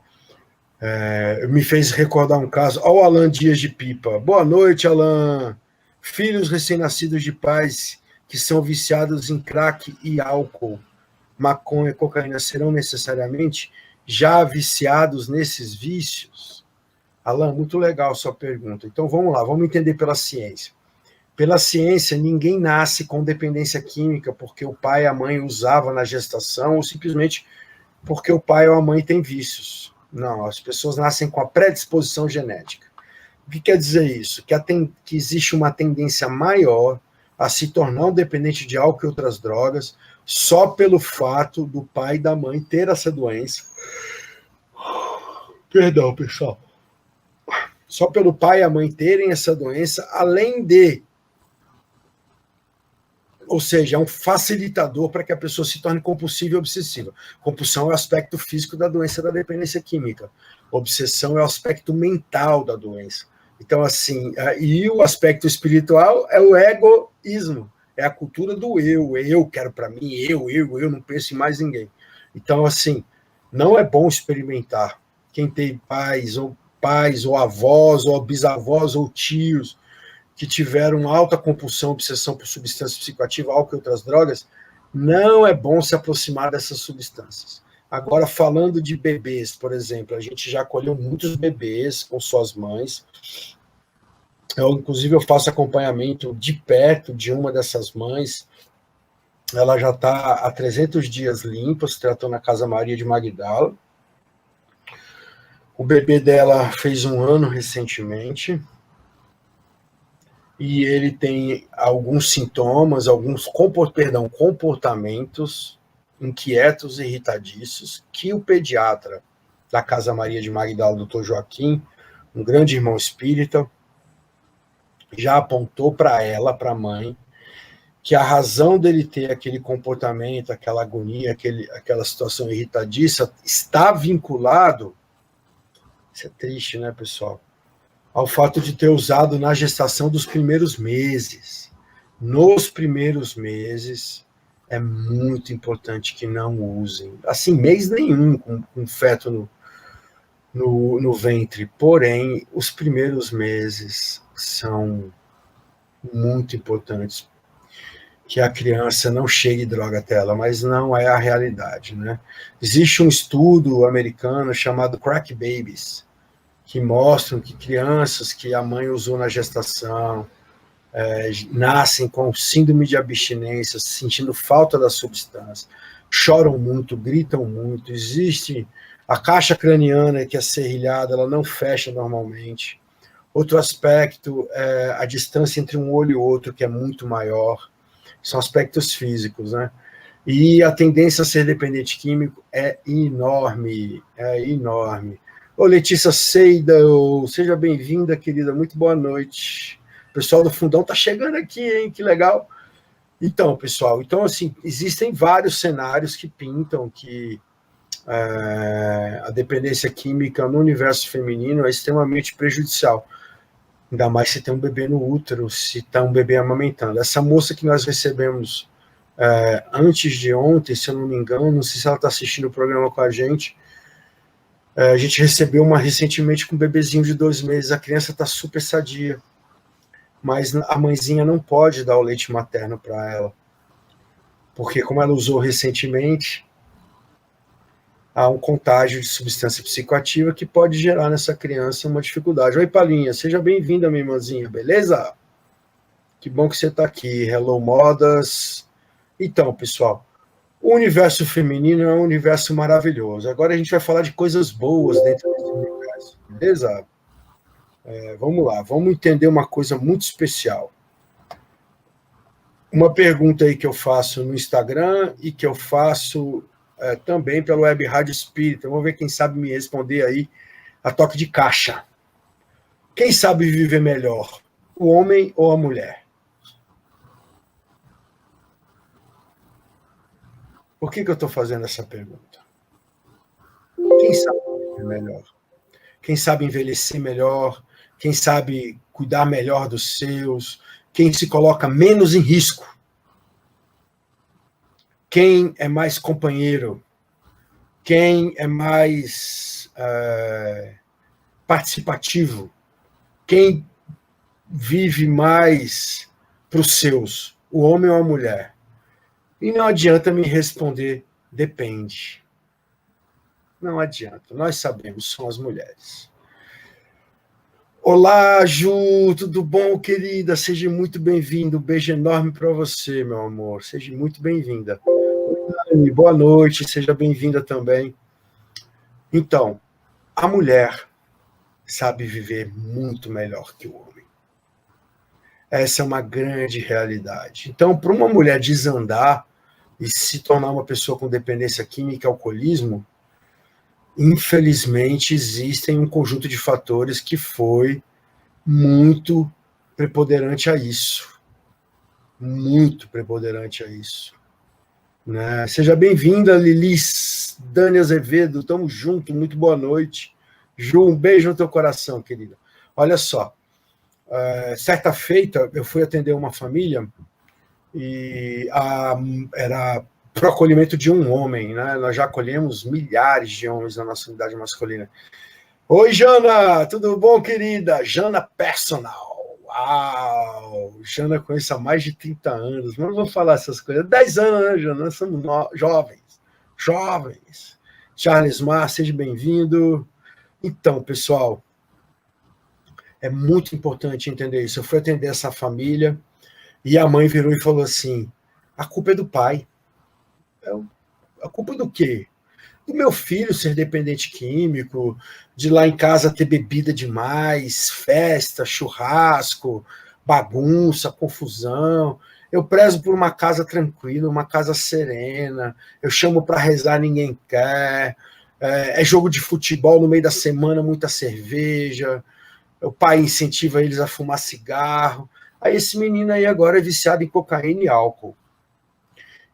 Me fez recordar um caso. Olha o Alan Dias de Pipa. Boa noite, Alan. Filhos recém-nascidos de pais que são viciados em crack e álcool, maconha e cocaína, serão necessariamente já viciados nesses vícios? Alan, muito legal a sua pergunta. Então vamos lá, vamos entender pela ciência. Pela ciência, ninguém nasce com dependência química porque o pai e a mãe usavam na gestação ou simplesmente porque o pai ou a mãe tem vícios. Não, as pessoas nascem com a predisposição genética. O que quer dizer isso? Que existe uma tendência maior a se tornar um dependente de álcool e outras drogas só pelo fato do pai e da mãe ter essa doença. Perdão, pessoal. Só pelo pai e a mãe terem essa doença, além de... Ou seja, é um facilitador para que a pessoa se torne compulsiva e obsessiva. Compulsão é o aspecto físico da doença da dependência química. Obsessão é o aspecto mental da doença. Então, assim, e o aspecto espiritual é o egoísmo. É a cultura do eu quero para mim, eu não penso em mais ninguém. Então, assim, não é bom experimentar. Quem tem pais, ou avós, ou bisavós, ou tios, que tiveram alta compulsão, obsessão por substância psicoativa, álcool e outras drogas, não é bom se aproximar dessas substâncias. Agora, falando de bebês, por exemplo, a gente já acolheu muitos bebês com suas mães. Inclusive, eu faço acompanhamento de perto de uma dessas mães. Ela já está há 300 dias limpa, se tratou na Casa Maria de Magdala. O bebê dela fez 1 ano recentemente. E ele tem alguns sintomas, alguns comportamentos inquietos e irritadiços que o pediatra da Casa Maria de Magdala, Dr. Joaquim, um grande irmão espírita, já apontou para ela, para a mãe, que a razão dele ter aquele comportamento, aquela agonia, aquela situação irritadiça, está vinculado, isso é triste, né, pessoal, ao fato de ter usado na gestação dos primeiros meses. Nos primeiros meses, é muito importante que não usem. Assim, mês nenhum com feto no ventre. Porém, os primeiros meses são muito importantes. Que a criança não chegue droga até ela, mas não é a realidade, né? Existe um estudo americano chamado Crack Babies, que mostram que crianças que a mãe usou na gestação nascem com síndrome de abstinência, sentindo falta da substância, choram muito, gritam muito, existe a caixa craniana que é serrilhada, ela não fecha normalmente. Outro aspecto é a distância entre um olho e outro, que é muito maior, são aspectos físicos, né? E a tendência a ser dependente químico é enorme, é enorme. Ô, Letícia Seida, seja bem-vinda, querida, muito boa noite. O pessoal do Fundão tá chegando aqui, hein? Que legal. Então, pessoal, assim, existem vários cenários que pintam que a dependência química no universo feminino é extremamente prejudicial. Ainda mais se tem um bebê no útero, se está um bebê amamentando. Essa moça que nós recebemos antes de ontem, se eu não me engano, não sei se ela está assistindo o programa com a gente recebeu uma recentemente com um bebezinho de 2 meses, a criança está super sadia, mas a mãezinha não pode dar o leite materno para ela, porque como ela usou recentemente, há um contágio de substância psicoativa que pode gerar nessa criança uma dificuldade. Oi, Palinha, seja bem-vinda, minha irmãzinha, beleza? Que bom que você está aqui. Hello, modas. Então, pessoal, o universo feminino é um universo maravilhoso. Agora a gente vai falar de coisas boas dentro desse universo, beleza? Vamos lá, vamos entender uma coisa muito especial. Uma pergunta aí que eu faço no Instagram e que eu faço também pelo Web Rádio Espírita. Vamos ver quem sabe me responder aí a toque de caixa. Quem sabe viver melhor, o homem ou a mulher? Por que eu estou fazendo essa pergunta? Quem sabe viver melhor? Quem sabe envelhecer melhor? Quem sabe cuidar melhor dos seus? Quem se coloca menos em risco? Quem é mais companheiro? Quem é mais participativo? Quem vive mais para os seus? O homem ou a mulher? E não adianta me responder, depende. Não adianta, nós sabemos, são as mulheres. Olá, Ju, tudo bom, querida? Seja muito bem-vindo, um beijo enorme para você, meu amor, seja muito bem-vinda. Dani, boa noite, seja bem-vinda também. Então, a mulher sabe viver muito melhor que o homem. Essa é uma grande realidade. Então, para uma mulher desandar e se tornar uma pessoa com dependência química e alcoolismo, infelizmente existem um conjunto de fatores que foi muito preponderante a isso. Muito preponderante a isso. Né? Seja bem-vinda, Lilis, Dani Azevedo, tamo junto, muito boa noite. Ju, um beijo no teu coração, querida. Olha só, certa feita eu fui atender uma família e era para o acolhimento de um homem, né? Nós já acolhemos milhares de homens na nossa unidade masculina. Oi, Jana, tudo bom, querida? Jana Personal. Uau! Jana conheço há mais de 30 anos, mas não vou falar essas coisas. 10 anos, né, Jana? Nós somos jovens. Charles Mar, seja bem-vindo. Então, pessoal, é muito importante entender isso. Eu fui atender essa família e a mãe virou e falou assim, a culpa é do pai. A culpa do quê? Do meu filho ser dependente químico, de lá em casa ter bebida demais, festa, churrasco, bagunça, confusão. Eu prezo por uma casa tranquila, uma casa serena. Eu chamo para rezar, ninguém quer. É jogo de futebol no meio da semana, muita cerveja. o pai incentiva eles a fumar cigarro. Aí esse menino aí agora é viciado em cocaína e álcool.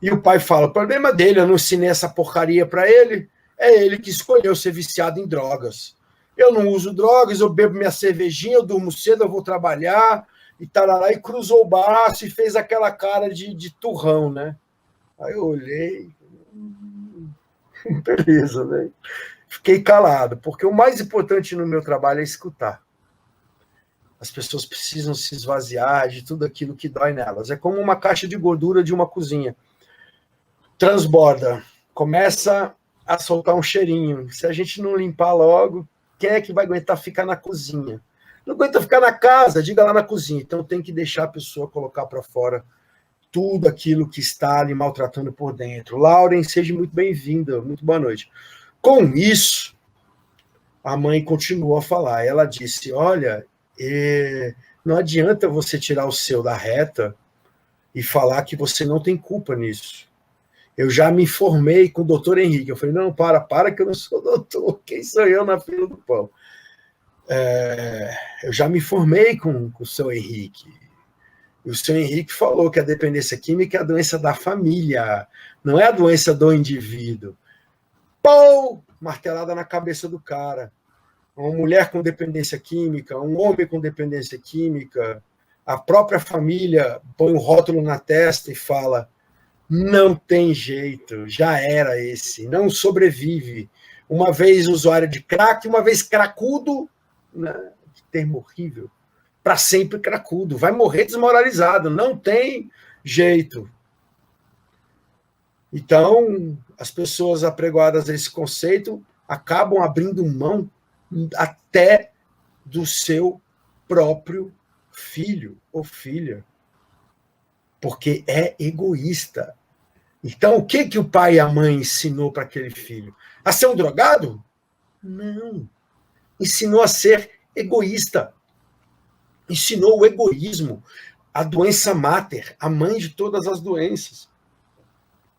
E o pai fala, o problema dele, eu não ensinei essa porcaria para ele, é ele que escolheu ser viciado em drogas. Eu não uso drogas, eu bebo minha cervejinha, eu durmo cedo, eu vou trabalhar, e tarará, e cruzou o braço e fez aquela cara de turrão, né? Aí eu olhei, beleza, né? Fiquei calado, porque o mais importante no meu trabalho é escutar. As pessoas precisam se esvaziar de tudo aquilo que dói nelas. É como uma caixa de gordura de uma cozinha. Transborda, começa a soltar um cheirinho. Se a gente não limpar logo, quem é que vai aguentar ficar na cozinha? Não aguenta ficar na casa, diga lá na cozinha. Então tem que deixar a pessoa colocar para fora tudo aquilo que está lhe maltratando por dentro. Lauren, seja muito bem-vinda, muito boa noite. Com isso, a mãe continuou a falar. Ela disse, olha, não adianta você tirar o seu da reta e falar que você não tem culpa nisso. Eu já me informei com o doutor Henrique. Eu falei, não, para que eu não sou doutor. Quem sou eu na fila do pão? Eu já me informei com o seu Henrique. E o seu Henrique falou que a dependência química é a doença da família, não é a doença do indivíduo. Pô! Martelada na cabeça do cara. Uma mulher com dependência química, um homem com dependência química, a própria família põe um rótulo na testa e fala, não tem jeito, já era esse, não sobrevive. Uma vez usuário de crack, uma vez cracudo, né? Que termo horrível, para sempre cracudo, vai morrer desmoralizado, não tem jeito. Então, as pessoas apregoadas a esse conceito acabam abrindo mão até do seu próprio filho ou filha, porque é egoísta. Então, o que o pai e a mãe ensinou para aquele filho? A ser um drogado? Não. Ensinou a ser egoísta. Ensinou o egoísmo, a doença máter, a mãe de todas as doenças.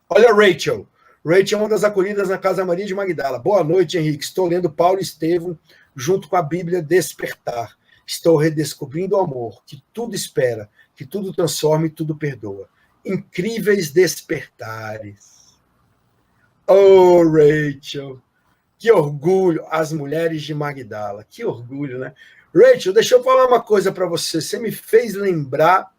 Olha a Rachel. Rachel é uma das acolhidas na Casa Maria de Magdala. Boa noite, Henrique. Estou lendo Paulo e Estevão junto com a Bíblia Despertar. Estou redescobrindo o amor, que tudo espera, que tudo transforma e tudo perdoa. Incríveis despertares. Oh, Rachel. Que orgulho. As mulheres de Magdala. Que orgulho, né? Rachel, deixa eu falar uma coisa para você. Você me fez lembrar...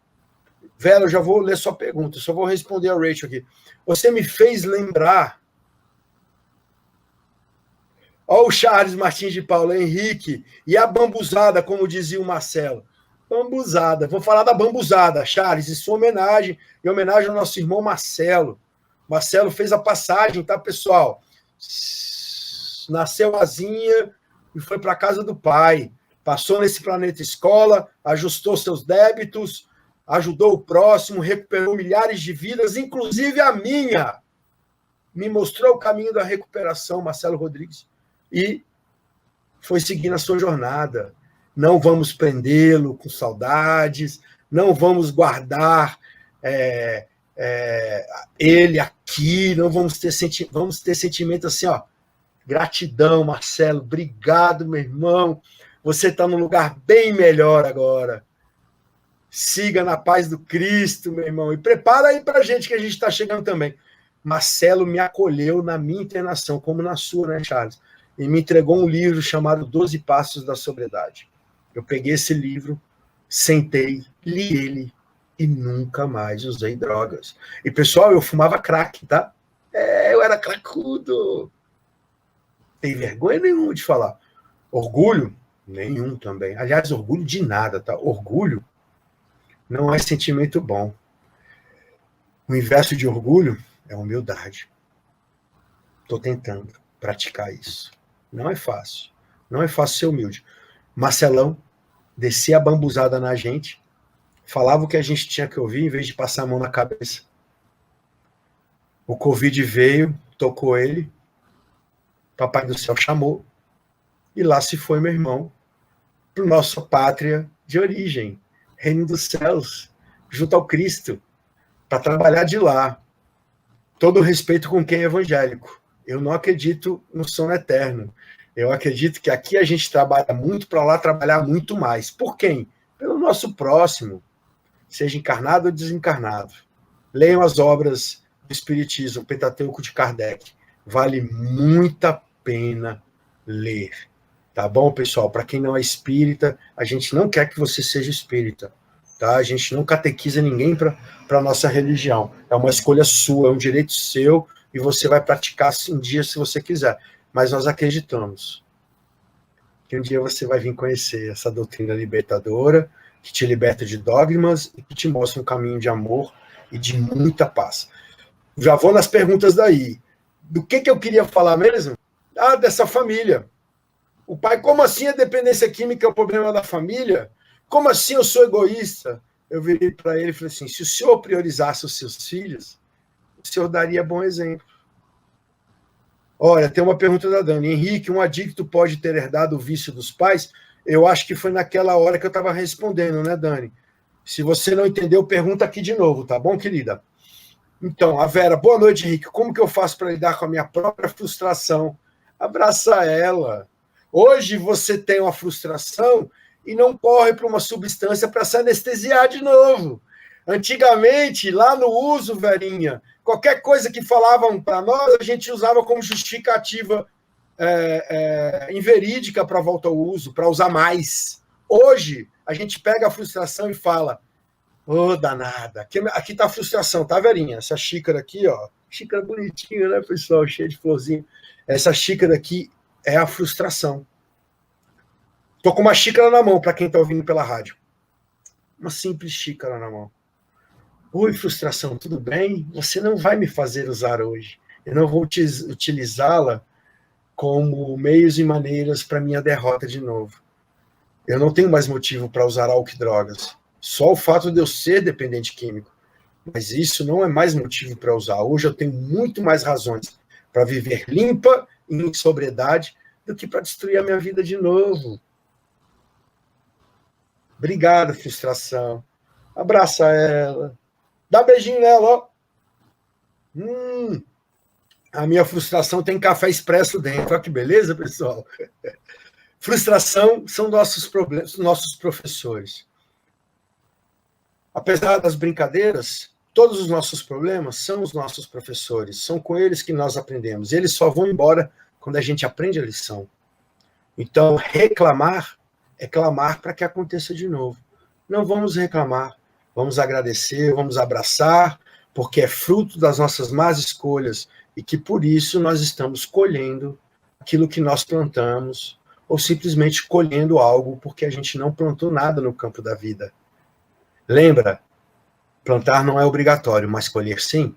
Vera, eu já vou ler sua pergunta. Só vou responder a Rachel aqui. Você me fez lembrar... Olha o Charles Martins de Paula, Henrique, e a bambuzada, como dizia o Marcelo. Bambuzada. Vou falar da bambuzada, Charles, em sua homenagem, em homenagem ao nosso irmão Marcelo. Marcelo fez a passagem, tá, pessoal? Nasceu asinha e foi para a casa do pai. Passou nesse planeta escola, ajustou seus débitos, ajudou o próximo, recuperou milhares de vidas, inclusive a minha. Me mostrou o caminho da recuperação, Marcelo Rodrigues. E foi seguindo a sua jornada. Não vamos prendê-lo com saudades, não vamos guardar ele aqui, não vamos ter sentimento assim, ó. Gratidão, Marcelo, obrigado, meu irmão. Você está num lugar bem melhor agora. Siga na paz do Cristo, meu irmão. E prepara aí para a gente, que a gente está chegando também. Marcelo me acolheu na minha internação, como na sua, né, Charles? E me entregou um livro chamado 12 Passos da Sobriedade. Eu peguei esse livro, sentei, li ele e nunca mais usei drogas. E, pessoal, eu fumava crack, tá? Eu era cracudo. Tem vergonha nenhuma de falar. Orgulho? Nenhum também. Aliás, orgulho de nada, tá? Orgulho não é sentimento bom. O inverso de orgulho é humildade. Estou tentando praticar isso. Não é fácil. Não é fácil ser humilde. Marcelão descia a bambuzada na gente, falava o que a gente tinha que ouvir, em vez de passar a mão na cabeça. O Covid veio, tocou ele, Papai do Céu chamou, e lá se foi meu irmão, para nossa pátria de origem, Reino dos Céus, junto ao Cristo, para trabalhar de lá. Todo respeito com quem é evangélico. Eu não acredito no sono eterno. Eu acredito que aqui a gente trabalha muito, para lá trabalhar muito mais. Por quem? Pelo nosso próximo, seja encarnado ou desencarnado. Leiam as obras do Espiritismo, Pentateuco de Kardec. Vale muito a pena ler. Tá bom, pessoal? Para quem não é espírita, a gente não quer que você seja espírita. Tá? A gente não catequiza ninguém para a nossa religião. É uma escolha sua, é um direito seu, e você vai praticar um dia se você quiser. Mas nós acreditamos que um dia você vai vir conhecer essa doutrina libertadora, que te liberta de dogmas e que te mostra um caminho de amor e de muita paz. Já vou nas perguntas daí. Do que eu queria falar mesmo? Ah, dessa família. O pai, como assim a dependência química é o problema da família? Como assim eu sou egoísta? Eu virei para ele e falei assim, se o senhor priorizasse os seus filhos, o senhor daria bom exemplo. Olha, tem uma pergunta da Dani. Henrique, um adicto pode ter herdado o vício dos pais? Eu acho que foi naquela hora que eu estava respondendo, né, Dani? Se você não entendeu, pergunta aqui de novo, tá bom, querida? Então, a Vera, boa noite, Henrique. Como que eu faço para lidar com a minha própria frustração? Abraça ela. Hoje você tem uma frustração e não corre para uma substância para se anestesiar de novo. Antigamente, lá no uso, Verinha, qualquer coisa que falavam para nós, a gente usava como justificativa inverídica para volta ao uso, para usar mais. Hoje, a gente pega a frustração e fala, ô, danada, aqui tá a frustração, tá, Verinha? Essa xícara aqui, ó, xícara bonitinha, né, pessoal, cheia de florzinha. Essa xícara aqui é a frustração. Tô com uma xícara na mão, para quem tá ouvindo pela rádio. Uma simples xícara na mão. Oi, frustração, tudo bem? Você não vai me fazer usar hoje. Eu não vou utilizá-la como meios e maneiras para minha derrota de novo. Eu não tenho mais motivo para usar álcool e drogas. Só o fato de eu ser dependente químico. Mas isso não é mais motivo para usar. Hoje eu tenho muito mais razões para viver limpa e em sobriedade do que para destruir a minha vida de novo. Obrigado, frustração. Abraça ela. Dá beijinho nela, ó. A minha frustração tem café expresso dentro. Olha que beleza, pessoal. Frustração são nossos problemas, nossos professores. Apesar das brincadeiras, todos os nossos problemas são os nossos professores. São com eles que nós aprendemos. Eles só vão embora quando a gente aprende a lição. Então, reclamar é clamar para que aconteça de novo. Não vamos reclamar. Vamos agradecer, vamos abraçar, porque é fruto das nossas más escolhas e que por isso nós estamos colhendo aquilo que nós plantamos ou simplesmente colhendo algo porque a gente não plantou nada no campo da vida. Lembra? Plantar não é obrigatório, mas colher sim.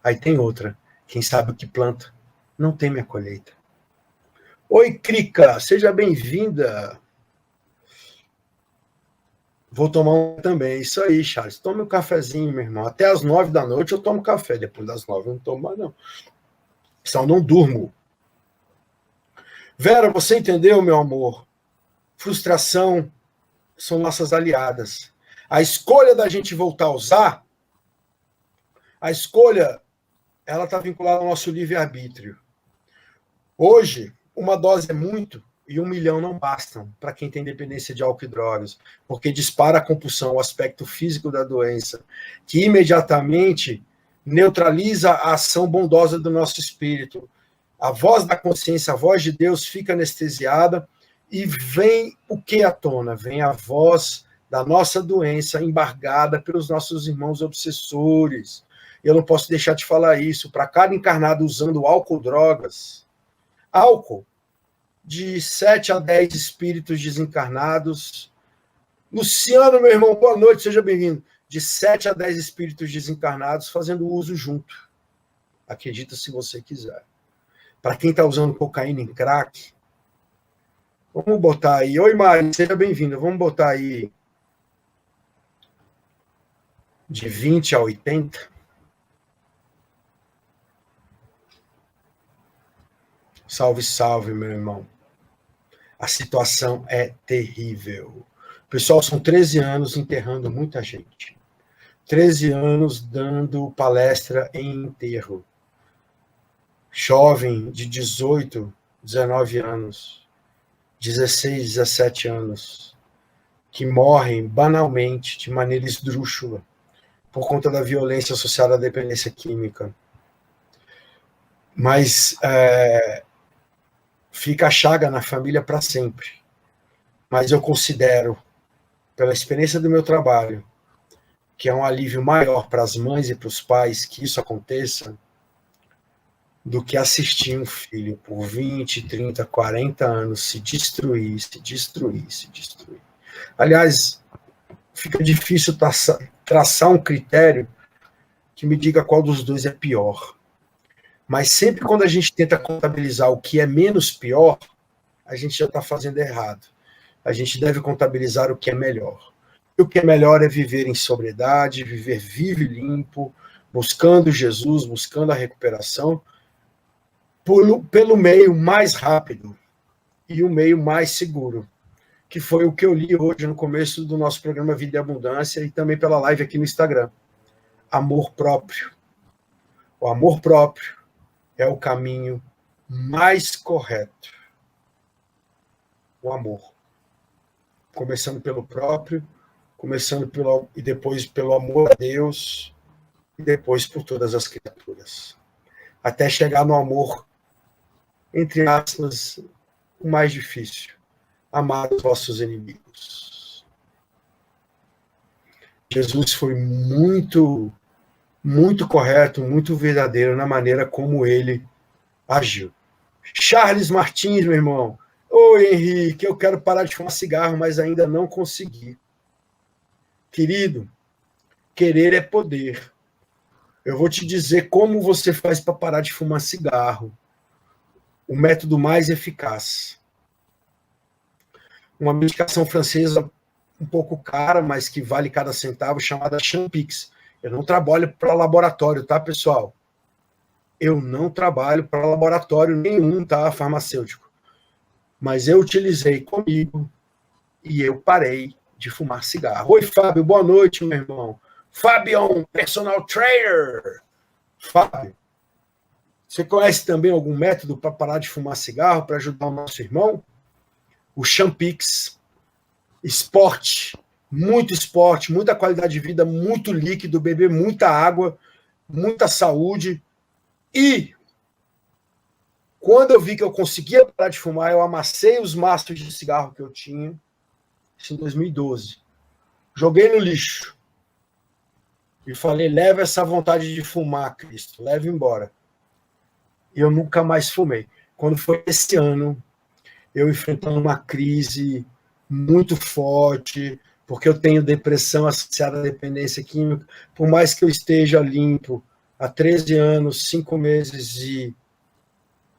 Aí tem outra. Quem sabe o que planta não teme a colheita. Oi, Crica, seja bem-vinda. Vou tomar um também. Isso aí, Charles. Tome um cafezinho, meu irmão. Até às 9 da noite eu tomo café. Depois das 9 eu não tomo mais, não. Só não durmo. Vera, você entendeu, meu amor? Frustração são nossas aliadas. A escolha da gente voltar a usar, a escolha, ela está vinculada ao nosso livre-arbítrio. Hoje, uma dose é muito, e 1 milhão não bastam para quem tem dependência de álcool e drogas, porque dispara a compulsão, o aspecto físico da doença, que imediatamente neutraliza a ação bondosa do nosso espírito. A voz da consciência, a voz de Deus fica anestesiada e vem o que à tona? Vem a voz da nossa doença embargada pelos nossos irmãos obsessores. Eu não posso deixar de falar isso. Para cada encarnado usando álcool, drogas, álcool, de 7 a 10 espíritos desencarnados. Luciano, meu irmão, boa noite, seja bem-vindo. De 7 a 10 espíritos desencarnados fazendo uso junto. Acredita se você quiser. Para quem está usando cocaína em crack, vamos botar aí. Oi, Mari, seja bem-vindo. Vamos botar aí de 20 a 80. Salve, salve, meu irmão. A situação é terrível. Pessoal, são 13 anos enterrando muita gente. 13 anos dando palestra em enterro. Jovem de 18, 19 anos. 16, 17 anos, que morrem banalmente, de maneira esdrúxula, por conta da violência associada à dependência química. Mas fica a chaga na família para sempre. Mas eu considero, pela experiência do meu trabalho, que é um alívio maior para as mães e para os pais que isso aconteça, do que assistir um filho por 20, 30, 40 anos se destruir, se destruir, se destruir. Aliás, fica difícil traçar um critério que me diga qual dos dois é pior. Mas sempre quando a gente tenta contabilizar o que é menos pior, a gente já está fazendo errado. A gente deve contabilizar o que é melhor. E o que é melhor é viver em sobriedade, viver vivo e limpo, buscando Jesus, buscando a recuperação, pelo meio mais rápido e o meio mais seguro, que foi o que eu li hoje no começo do nosso programa Vida e Abundância e também pela live aqui no Instagram. Amor próprio. O amor próprio é o caminho mais correto. O amor. Começando pelo próprio, e depois pelo amor a Deus, e depois por todas as criaturas. Até chegar no amor, entre aspas, o mais difícil. Amar os vossos inimigos. Jesus foi muito, muito correto, muito verdadeiro na maneira como ele agiu. Charles Martins, meu irmão. Oi, Henrique, eu quero parar de fumar cigarro, mas ainda não consegui. Querido, querer é poder. Eu vou te dizer como você faz para parar de fumar cigarro. O método mais eficaz. Uma medicação francesa um pouco cara, mas que vale cada centavo, chamada Champix. Eu não trabalho para laboratório, tá, pessoal? Eu não trabalho para laboratório nenhum, tá, farmacêutico. Mas eu utilizei comigo e eu parei de fumar cigarro. Oi, Fábio, boa noite, meu irmão. Fabião, personal trainer. Fábio, você conhece também algum método para parar de fumar cigarro, para ajudar o nosso irmão? O Champix. Esporte, muita qualidade de vida, muito líquido, beber muita água, muita saúde. E quando eu vi que eu conseguia parar de fumar, eu amassei os maços de cigarro que eu tinha, isso em 2012. Joguei no lixo. E falei, leva essa vontade de fumar, Cristo, leva embora. E eu nunca mais fumei. Quando foi esse ano, eu enfrentando uma crise muito forte, porque eu tenho depressão associada à dependência química, por mais que eu esteja limpo há 13 anos, 5 meses e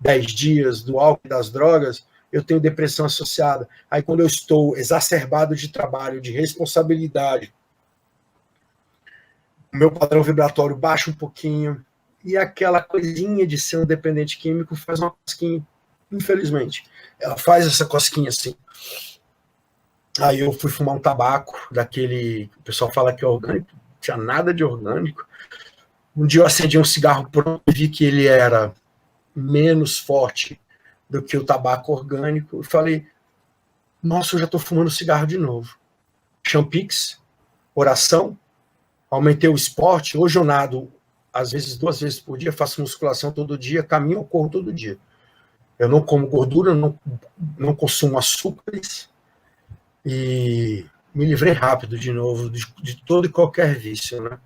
10 dias do álcool e das drogas, eu tenho depressão associada. Aí quando eu estou exacerbado de trabalho, de responsabilidade, o meu padrão vibratório baixa um pouquinho, e aquela coisinha de ser um dependente químico faz uma cosquinha, infelizmente. Ela faz essa cosquinha assim. Aí eu fui fumar um tabaco, daquele, o pessoal fala que é orgânico, não tinha nada de orgânico. Um dia eu acendi um cigarro pronto e vi que ele era menos forte do que o tabaco orgânico. Eu falei, nossa, eu já estou fumando cigarro de novo. Champix, oração, aumentei o esporte. Hoje eu nado, às vezes 2 vezes por dia, faço musculação todo dia, caminho ou corro todo dia. Eu não como gordura, não consumo açúcares e me livrei rápido de novo de todo e qualquer vício, né?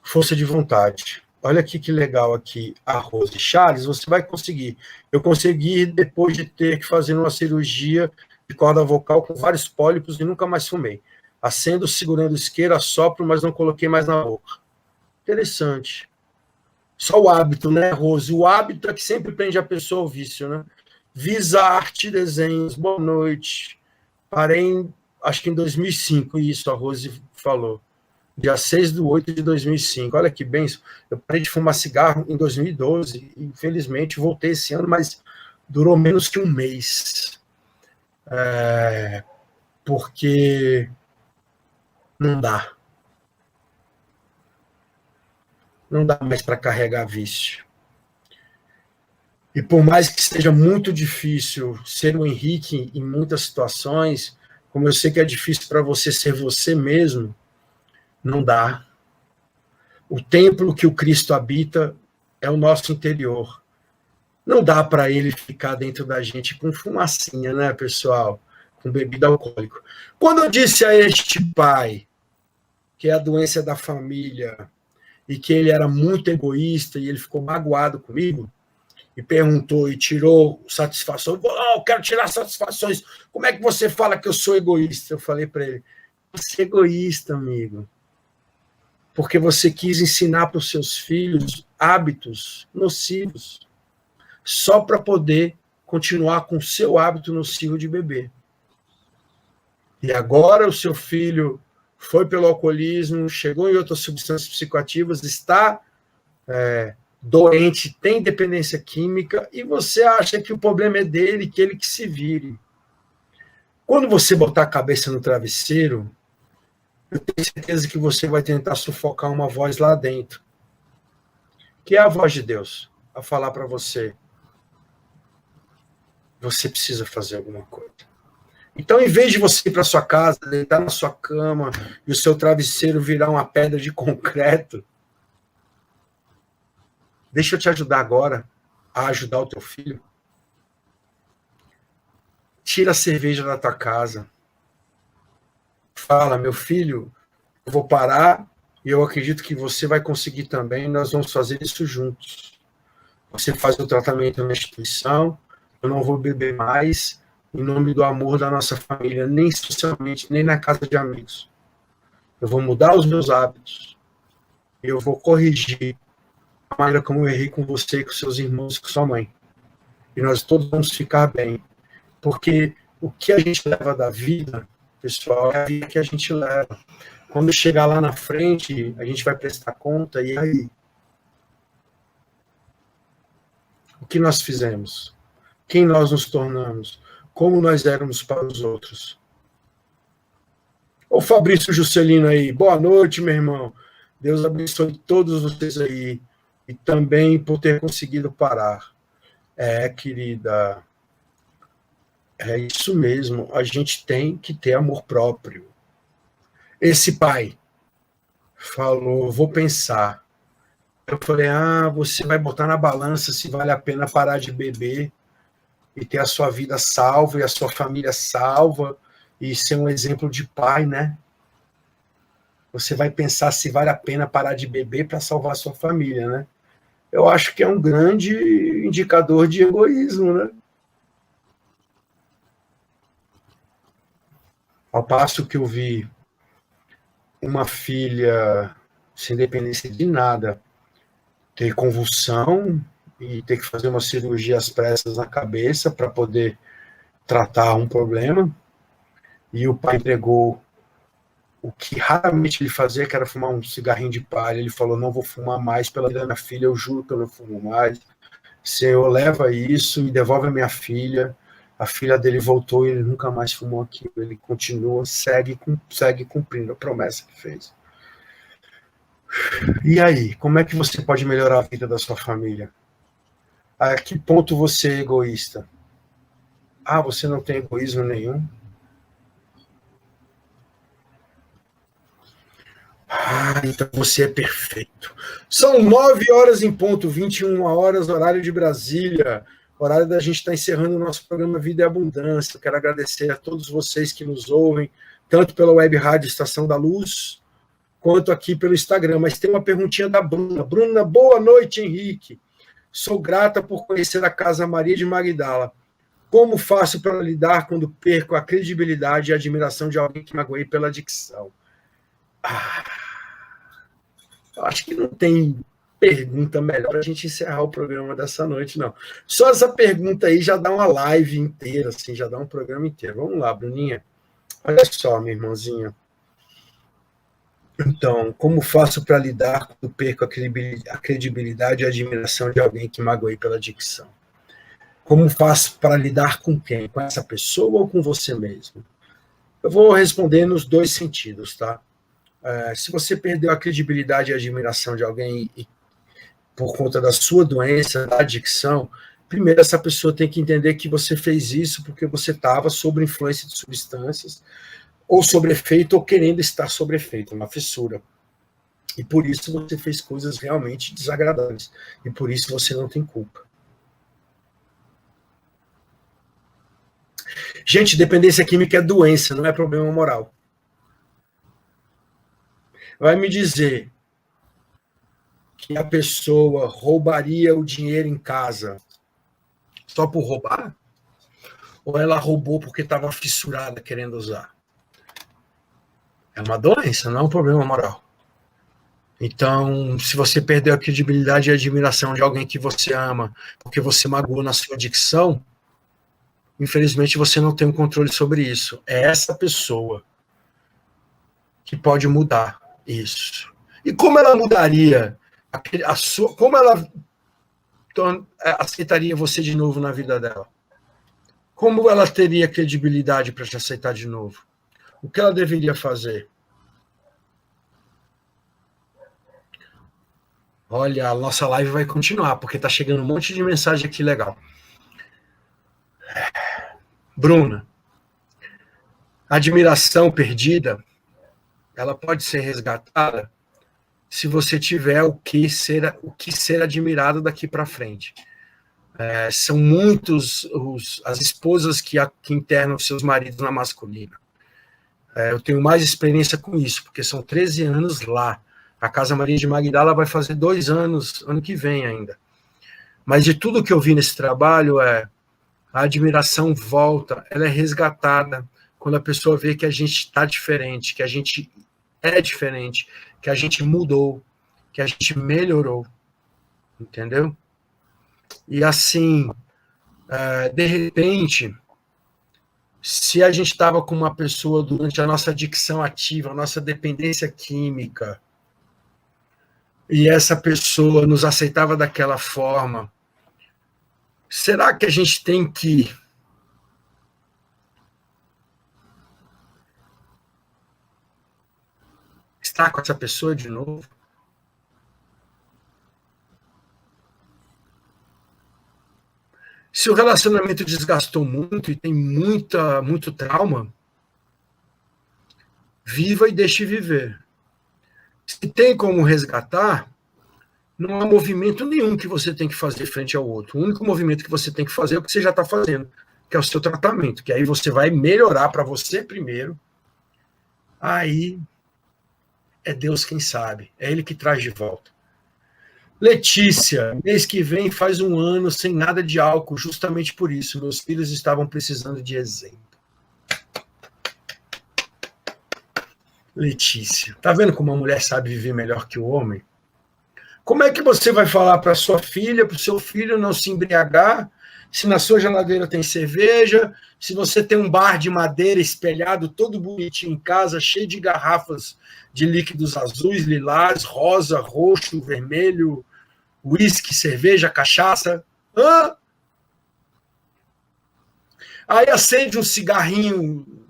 Força de vontade. Olha aqui que legal aqui, a Rose. Charles, você vai conseguir. Eu consegui depois de ter que fazer uma cirurgia de corda vocal com vários pólipos e nunca mais fumei. Acendo, segurando isqueiro, assopro, mas não coloquei mais na boca. Interessante. Só o hábito, né, Rose? O hábito é que sempre prende a pessoa ao vício, né? Visa Arte Desenhos, boa noite. Parei, acho que em 2005, isso a Rose falou. Dia 6/8/2005. Olha que benção. Eu parei de fumar cigarro em 2012. Infelizmente, voltei esse ano, mas durou menos que um mês. Porque não dá. Não dá mais para carregar vício. E por mais que seja muito difícil ser o Henrique em muitas situações, como eu sei que é difícil para você ser você mesmo, não dá. O templo que o Cristo habita é o nosso interior. Não dá para ele ficar dentro da gente com fumacinha, né, pessoal? Com bebida alcoólica. Quando eu disse a este pai que é a doença da família e que ele era muito egoísta e ele ficou magoado comigo e perguntou e tirou satisfação, eu quero tirar satisfações, como é que você fala que eu sou egoísta? Eu falei para ele, você é egoísta, amigo, porque você quis ensinar para os seus filhos hábitos nocivos só para poder continuar com o seu hábito nocivo de beber. E agora o seu filho foi pelo alcoolismo, chegou em outras substâncias psicoativas, está doente, tem dependência química, e você acha que o problema é dele, que ele que se vire. Quando você botar a cabeça no travesseiro, eu tenho certeza que você vai tentar sufocar uma voz lá dentro, que é a voz de Deus, a falar para você, você precisa fazer alguma coisa. Então, em vez de você ir para sua casa, deitar na sua cama e o seu travesseiro virar uma pedra de concreto, deixa eu te ajudar agora a ajudar o teu filho. Tira a cerveja da tua casa. Fala, meu filho, eu vou parar e eu acredito que você vai conseguir também, nós vamos fazer isso juntos. Você faz o tratamento na instituição, eu não vou beber mais, em nome do amor da nossa família, nem socialmente, nem na casa de amigos. Eu vou mudar os meus hábitos. Eu vou corrigir a maneira como eu errei com você, com seus irmãos e com sua mãe. E nós todos vamos ficar bem. Porque o que a gente leva da vida, pessoal, é a vida que a gente leva. Quando chegar lá na frente, a gente vai prestar conta, e aí? O que nós fizemos? Quem nós nos tornamos? Como nós éramos para os outros? Ô Fabrício Juscelino aí, boa noite, meu irmão. Deus abençoe todos vocês aí. E também por ter conseguido parar. Querida, é isso mesmo. A gente tem que ter amor próprio. Esse pai falou, vou pensar. Eu falei, você vai botar na balança se vale a pena parar de beber e ter a sua vida salva, e a sua família salva, e ser um exemplo de pai, né? Você vai pensar se vale a pena parar de beber para salvar a sua família, né? Eu acho que é um grande indicador de egoísmo, né? Ao passo que eu vi uma filha sem dependência de nada ter convulsão e ter que fazer uma cirurgia às pressas na cabeça para poder tratar um problema, e o pai entregou o que raramente ele fazia, que era fumar um cigarrinho de palha. Ele falou, não vou fumar mais pela vida da minha filha, eu juro que eu não fumo mais. Senhor, leva isso e devolve a minha filha. A filha dele voltou e ele nunca mais fumou aquilo. Ele continua, segue cumprindo a promessa que fez. E aí, como é que você pode melhorar a vida da sua família? A que ponto você é egoísta? Você não tem egoísmo nenhum? Então você é perfeito. São 9 horas em ponto, 21 horas, horário de Brasília, horário da gente estar encerrando o nosso programa Vida e Abundância. Eu quero agradecer a todos vocês que nos ouvem, tanto pela web rádio Estação da Luz, quanto aqui pelo Instagram. Mas tem uma perguntinha da Bruna. Bruna, boa noite, Henrique. Sou grata por conhecer a Casa Maria de Magdala. Como faço para lidar quando perco a credibilidade e a admiração de alguém que magoei pela dicção? Eu acho que não tem pergunta melhor para a gente encerrar o programa dessa noite, não. Só essa pergunta aí já dá uma live inteira, assim, já dá um programa inteiro. Vamos lá, Bruninha. Olha só, minha irmãzinha. Então, como faço para lidar quando perco a credibilidade e a admiração de alguém que magoei pela dicção? Como faço para lidar com quem? Com essa pessoa ou com você mesmo? Eu vou responder nos dois sentidos, tá? Se você perdeu a credibilidade e a admiração de alguém por conta da sua doença, da adicção, Primeiro, essa pessoa tem que entender que você fez isso porque você estava sob influência de substâncias, ou sob efeito, ou querendo estar sob efeito, uma fissura. E por isso você fez coisas realmente desagradáveis. E por isso você não tem culpa. Gente, dependência química é doença, não é problema moral. Vai me dizer que a pessoa roubaria o dinheiro em casa só por roubar? Ou ela roubou porque estava fissurada querendo usar? É uma doença, não é um problema moral. Então, se você perdeu a credibilidade e a admiração de alguém que você ama, porque você magoou na sua adicção, infelizmente você não tem um controle sobre isso. É essa pessoa que pode mudar isso. E como ela mudaria como ela aceitaria você de novo na vida dela? Como ela teria credibilidade para te aceitar de novo? O que ela deveria fazer? Olha, a nossa live vai continuar, porque está chegando um monte de mensagem aqui legal. Bruna, a admiração perdida, ela pode ser resgatada se você tiver o que ser admirado daqui para frente. São muitos as esposas que internam seus maridos na masculina. Eu tenho mais experiência com isso, porque são 13 anos lá. A Casa Maria de Magdala vai fazer 2 anos, ano que vem ainda. Mas de tudo que eu vi nesse trabalho, a admiração volta, ela é resgatada quando a pessoa vê que a gente está diferente, que a gente é diferente, que a gente mudou, que a gente melhorou. Entendeu? E assim, de repente, se a gente estava com uma pessoa durante a nossa adicção ativa, a nossa dependência química, e essa pessoa nos aceitava daquela forma, será que a gente tem que estar com essa pessoa de novo? Se o relacionamento desgastou muito e tem muito trauma, viva e deixe viver. Se tem como resgatar, não há movimento nenhum que você tem que fazer frente ao outro. O único movimento que você tem que fazer é o que você já está fazendo, que é o seu tratamento, que aí você vai melhorar para você primeiro. Aí é Deus quem sabe, é Ele que traz de volta. Letícia, mês que vem faz 1 ano sem nada de álcool, justamente por isso. Meus filhos estavam precisando de exemplo. Letícia, tá vendo como a mulher sabe viver melhor que o homem? Como é que você vai falar para sua filha, para o seu filho não se embriagar, se na sua geladeira tem cerveja, se você tem um bar de madeira espelhado todo bonitinho em casa, cheio de garrafas de líquidos azuis, lilás, rosa, roxo, vermelho, uísque, cerveja, cachaça? Aí acende um cigarrinho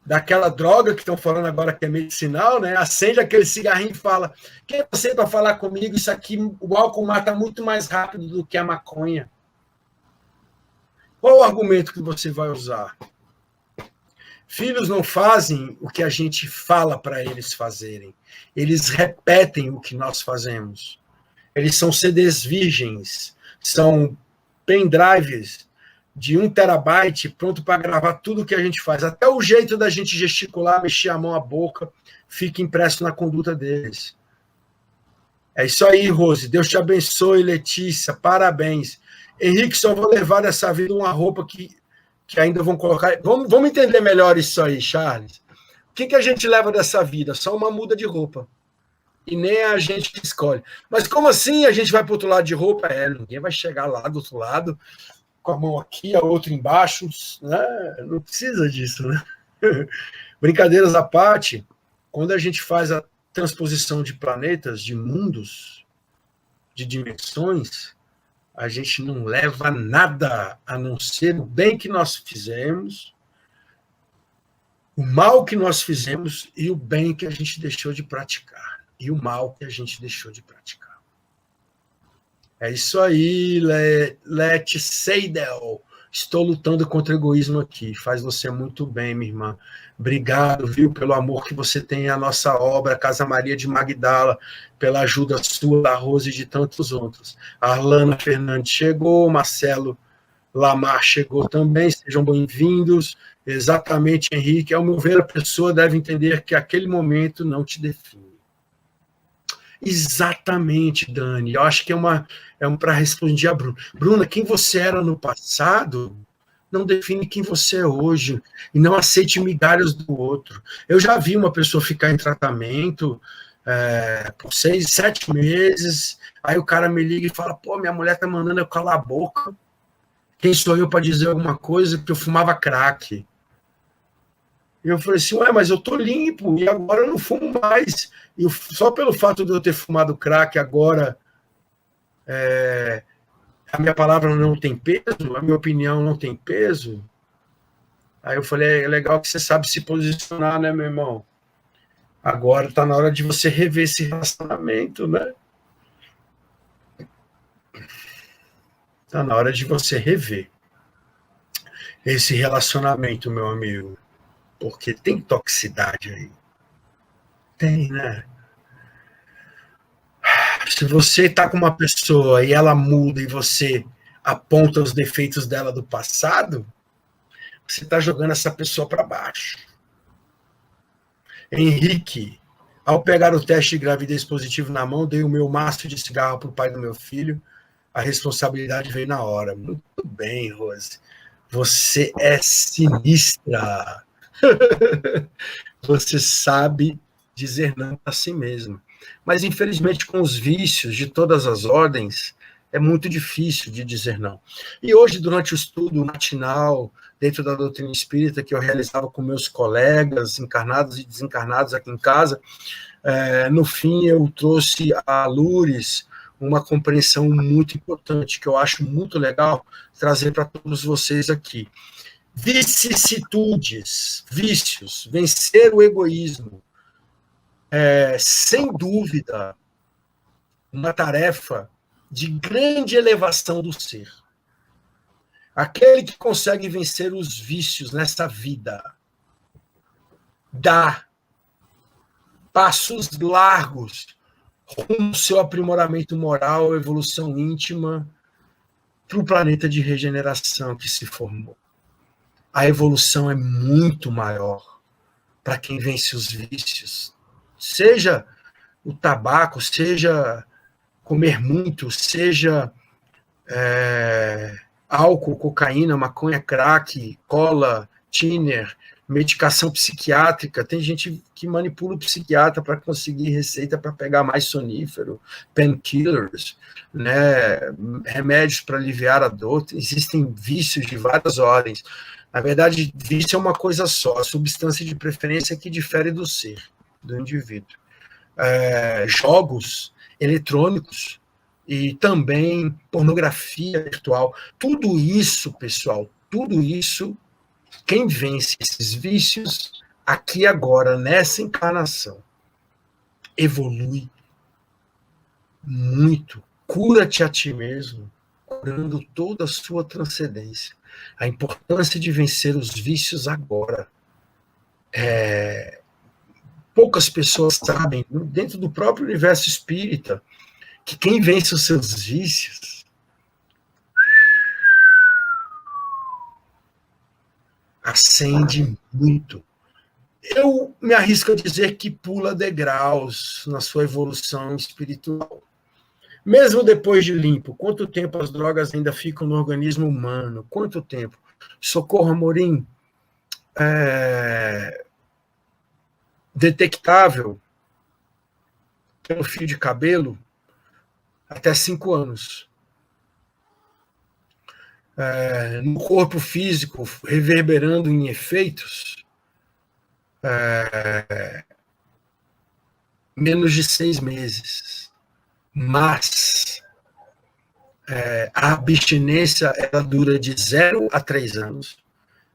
daquela droga que estão falando agora que é medicinal, né? Acende aquele cigarrinho e fala: quem é você para falar comigo? Isso aqui, o álcool mata muito mais rápido do que a maconha. Qual o argumento que você vai usar? Filhos não fazem o que a gente fala para eles fazerem. Eles repetem o que nós fazemos. Eles são CDs virgens, são pendrives de 1 terabyte pronto para gravar tudo o que a gente faz. Até o jeito da gente gesticular, mexer a mão, a boca, fica impresso na conduta deles. É isso aí, Rose. Deus te abençoe, Letícia. Parabéns. Henrique, só vou levar dessa vida uma roupa que ainda vão colocar. Vamos entender melhor isso aí, Charles. O que a gente leva dessa vida? Só uma muda de roupa. E nem a gente que escolhe. Mas como assim a gente vai para o outro lado de roupa? Ninguém vai chegar lá do outro lado com a mão aqui, a outra embaixo. Né? Não precisa disso, né? Brincadeiras à parte, quando a gente faz a transposição de planetas, de mundos, de dimensões, a gente não leva nada a não ser o bem que nós fizemos, o mal que nós fizemos e o bem que a gente deixou de praticar. E o mal que a gente deixou de praticar. É isso aí, Lete Seidel. Estou lutando contra o egoísmo aqui. Faz você muito bem, minha irmã. Obrigado, viu, pelo amor que você tem à nossa obra, Casa Maria de Magdala, pela ajuda sua, da Rose e de tantos outros. A Arlana Fernandes chegou, Marcelo Lamar chegou também, sejam bem-vindos. Exatamente, Henrique. Ao meu ver, a pessoa deve entender que aquele momento não te define. Exatamente, Dani. Eu acho que é um para responder a Bruna. Bruna, quem você era no passado não define quem você é hoje. E não aceite migalhas do outro. Eu já vi uma pessoa ficar em tratamento por 6, 7 meses. Aí o cara me liga e fala: pô, minha mulher tá mandando eu calar a boca. Quem sou eu para dizer alguma coisa? Porque eu fumava crack. E eu falei assim, ué, mas eu tô limpo e agora eu não fumo mais. E só pelo fato de eu ter fumado crack agora, a minha palavra não tem peso, a minha opinião não tem peso. Aí eu falei, é legal que você sabe se posicionar, né, meu irmão? Agora tá na hora de você rever esse relacionamento, né? Tá na hora de você rever esse relacionamento, meu amigo. Porque tem toxicidade aí. Tem, né? Se você está com uma pessoa e ela muda e você aponta os defeitos dela do passado, você está jogando essa pessoa para baixo. Henrique, ao pegar o teste de gravidez positivo na mão, dei o meu maço de cigarro para o pai do meu filho. A responsabilidade veio na hora. Muito bem, Rose. Você é sinistra. Você sabe dizer não a si mesmo. Mas, infelizmente, com os vícios de todas as ordens, é muito difícil de dizer não. E hoje, durante o estudo matinal, dentro da doutrina espírita, que eu realizava com meus colegas, encarnados e desencarnados aqui em casa, no fim eu trouxe a Loures uma compreensão muito importante, que eu acho muito legal trazer para todos vocês aqui. Vicissitudes, vícios, vencer o egoísmo, sem dúvida, uma tarefa de grande elevação do ser. Aquele que consegue vencer os vícios nessa vida, dá passos largos rumo ao seu aprimoramento moral, evolução íntima, para o planeta de regeneração que se formou. A evolução é muito maior para quem vence os vícios. Seja o tabaco, seja comer muito, seja álcool, cocaína, maconha, crack, cola, thinner, medicação psiquiátrica. Tem gente que manipula o psiquiatra para conseguir receita para pegar mais sonífero, painkillers, né, remédios para aliviar a dor. Existem vícios de várias ordens. Na verdade, vício é uma coisa só, a substância de preferência que difere do ser, do indivíduo. Jogos eletrônicos e também pornografia virtual. Tudo isso, pessoal, tudo isso, quem vence esses vícios aqui agora, nessa encarnação, evolui muito. Cura-te a ti mesmo, curando toda a sua transcendência. A importância de vencer os vícios agora. Poucas pessoas sabem, dentro do próprio universo espírita, que quem vence os seus vícios ascende muito. Eu me arrisco a dizer que pula degraus na sua evolução espiritual. Mesmo depois de limpo, quanto tempo as drogas ainda ficam no organismo humano? Quanto tempo? Socorro Amorim, detectável pelo fio de cabelo até 5 anos. No corpo físico, reverberando em efeitos, menos de 6 meses. Mas a abstinência ela dura de 0 a 3 anos.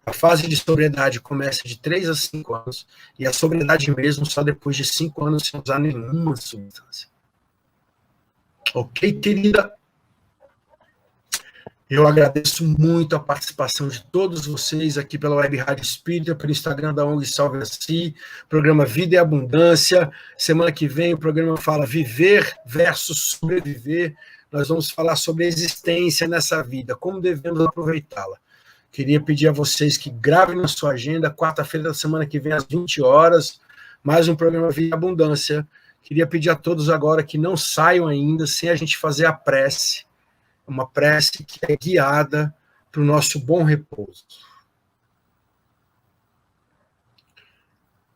A fase de sobriedade começa de 3 a 5 anos, e a sobriedade mesmo só depois de 5 anos sem usar nenhuma substância. Ok, querida? Eu agradeço muito a participação de todos vocês aqui pela Web Rádio Espírita, pelo Instagram da ONG Salve a Si, programa Vida e Abundância. Semana que vem o programa fala Viver versus Sobreviver. Nós vamos falar sobre a existência nessa vida, como devemos aproveitá-la. Queria pedir a vocês que gravem na sua agenda, quarta-feira da semana que vem, às 20 horas, mais um programa Vida e Abundância. Queria pedir a todos agora que não saiam ainda sem a gente fazer a prece. Uma prece que é guiada para o nosso bom repouso.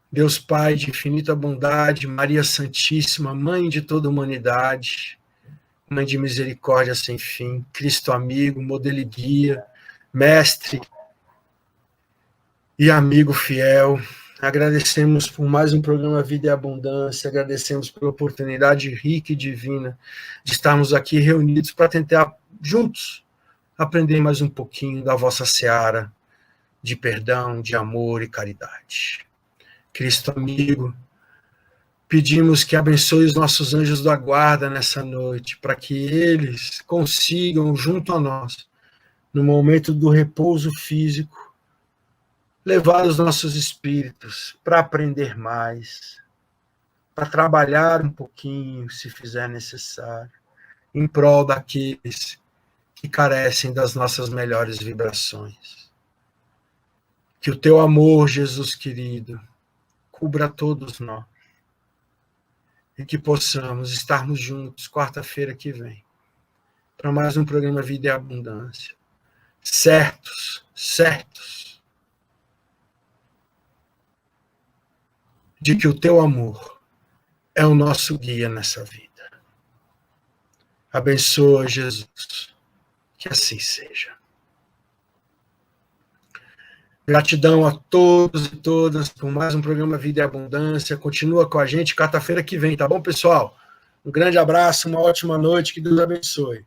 Deus Pai de infinita bondade, Maria Santíssima, Mãe de toda a humanidade, Mãe de misericórdia sem fim, Cristo amigo, modelo e guia, mestre e amigo fiel, agradecemos por mais um programa Vida e Abundância, agradecemos pela oportunidade rica e divina de estarmos aqui reunidos para tentar juntos aprender mais um pouquinho da vossa seara de perdão, de amor e caridade. Cristo amigo, pedimos que abençoe os nossos anjos da guarda nessa noite, para que eles consigam, junto a nós, no momento do repouso físico, levar os nossos espíritos para aprender mais, para trabalhar um pouquinho, se fizer necessário, em prol daqueles que carecem das nossas melhores vibrações. Que o teu amor, Jesus querido, cubra todos nós e que possamos estarmos juntos quarta-feira que vem para mais um programa Vida e Abundância. Certos de que o teu amor é o nosso guia nessa vida. Abençoa, Jesus, que assim seja. Gratidão a todos e todas por mais um programa Vida e Abundância. Continua com a gente quarta-feira que vem, tá bom, pessoal? Um grande abraço, uma ótima noite, que Deus abençoe.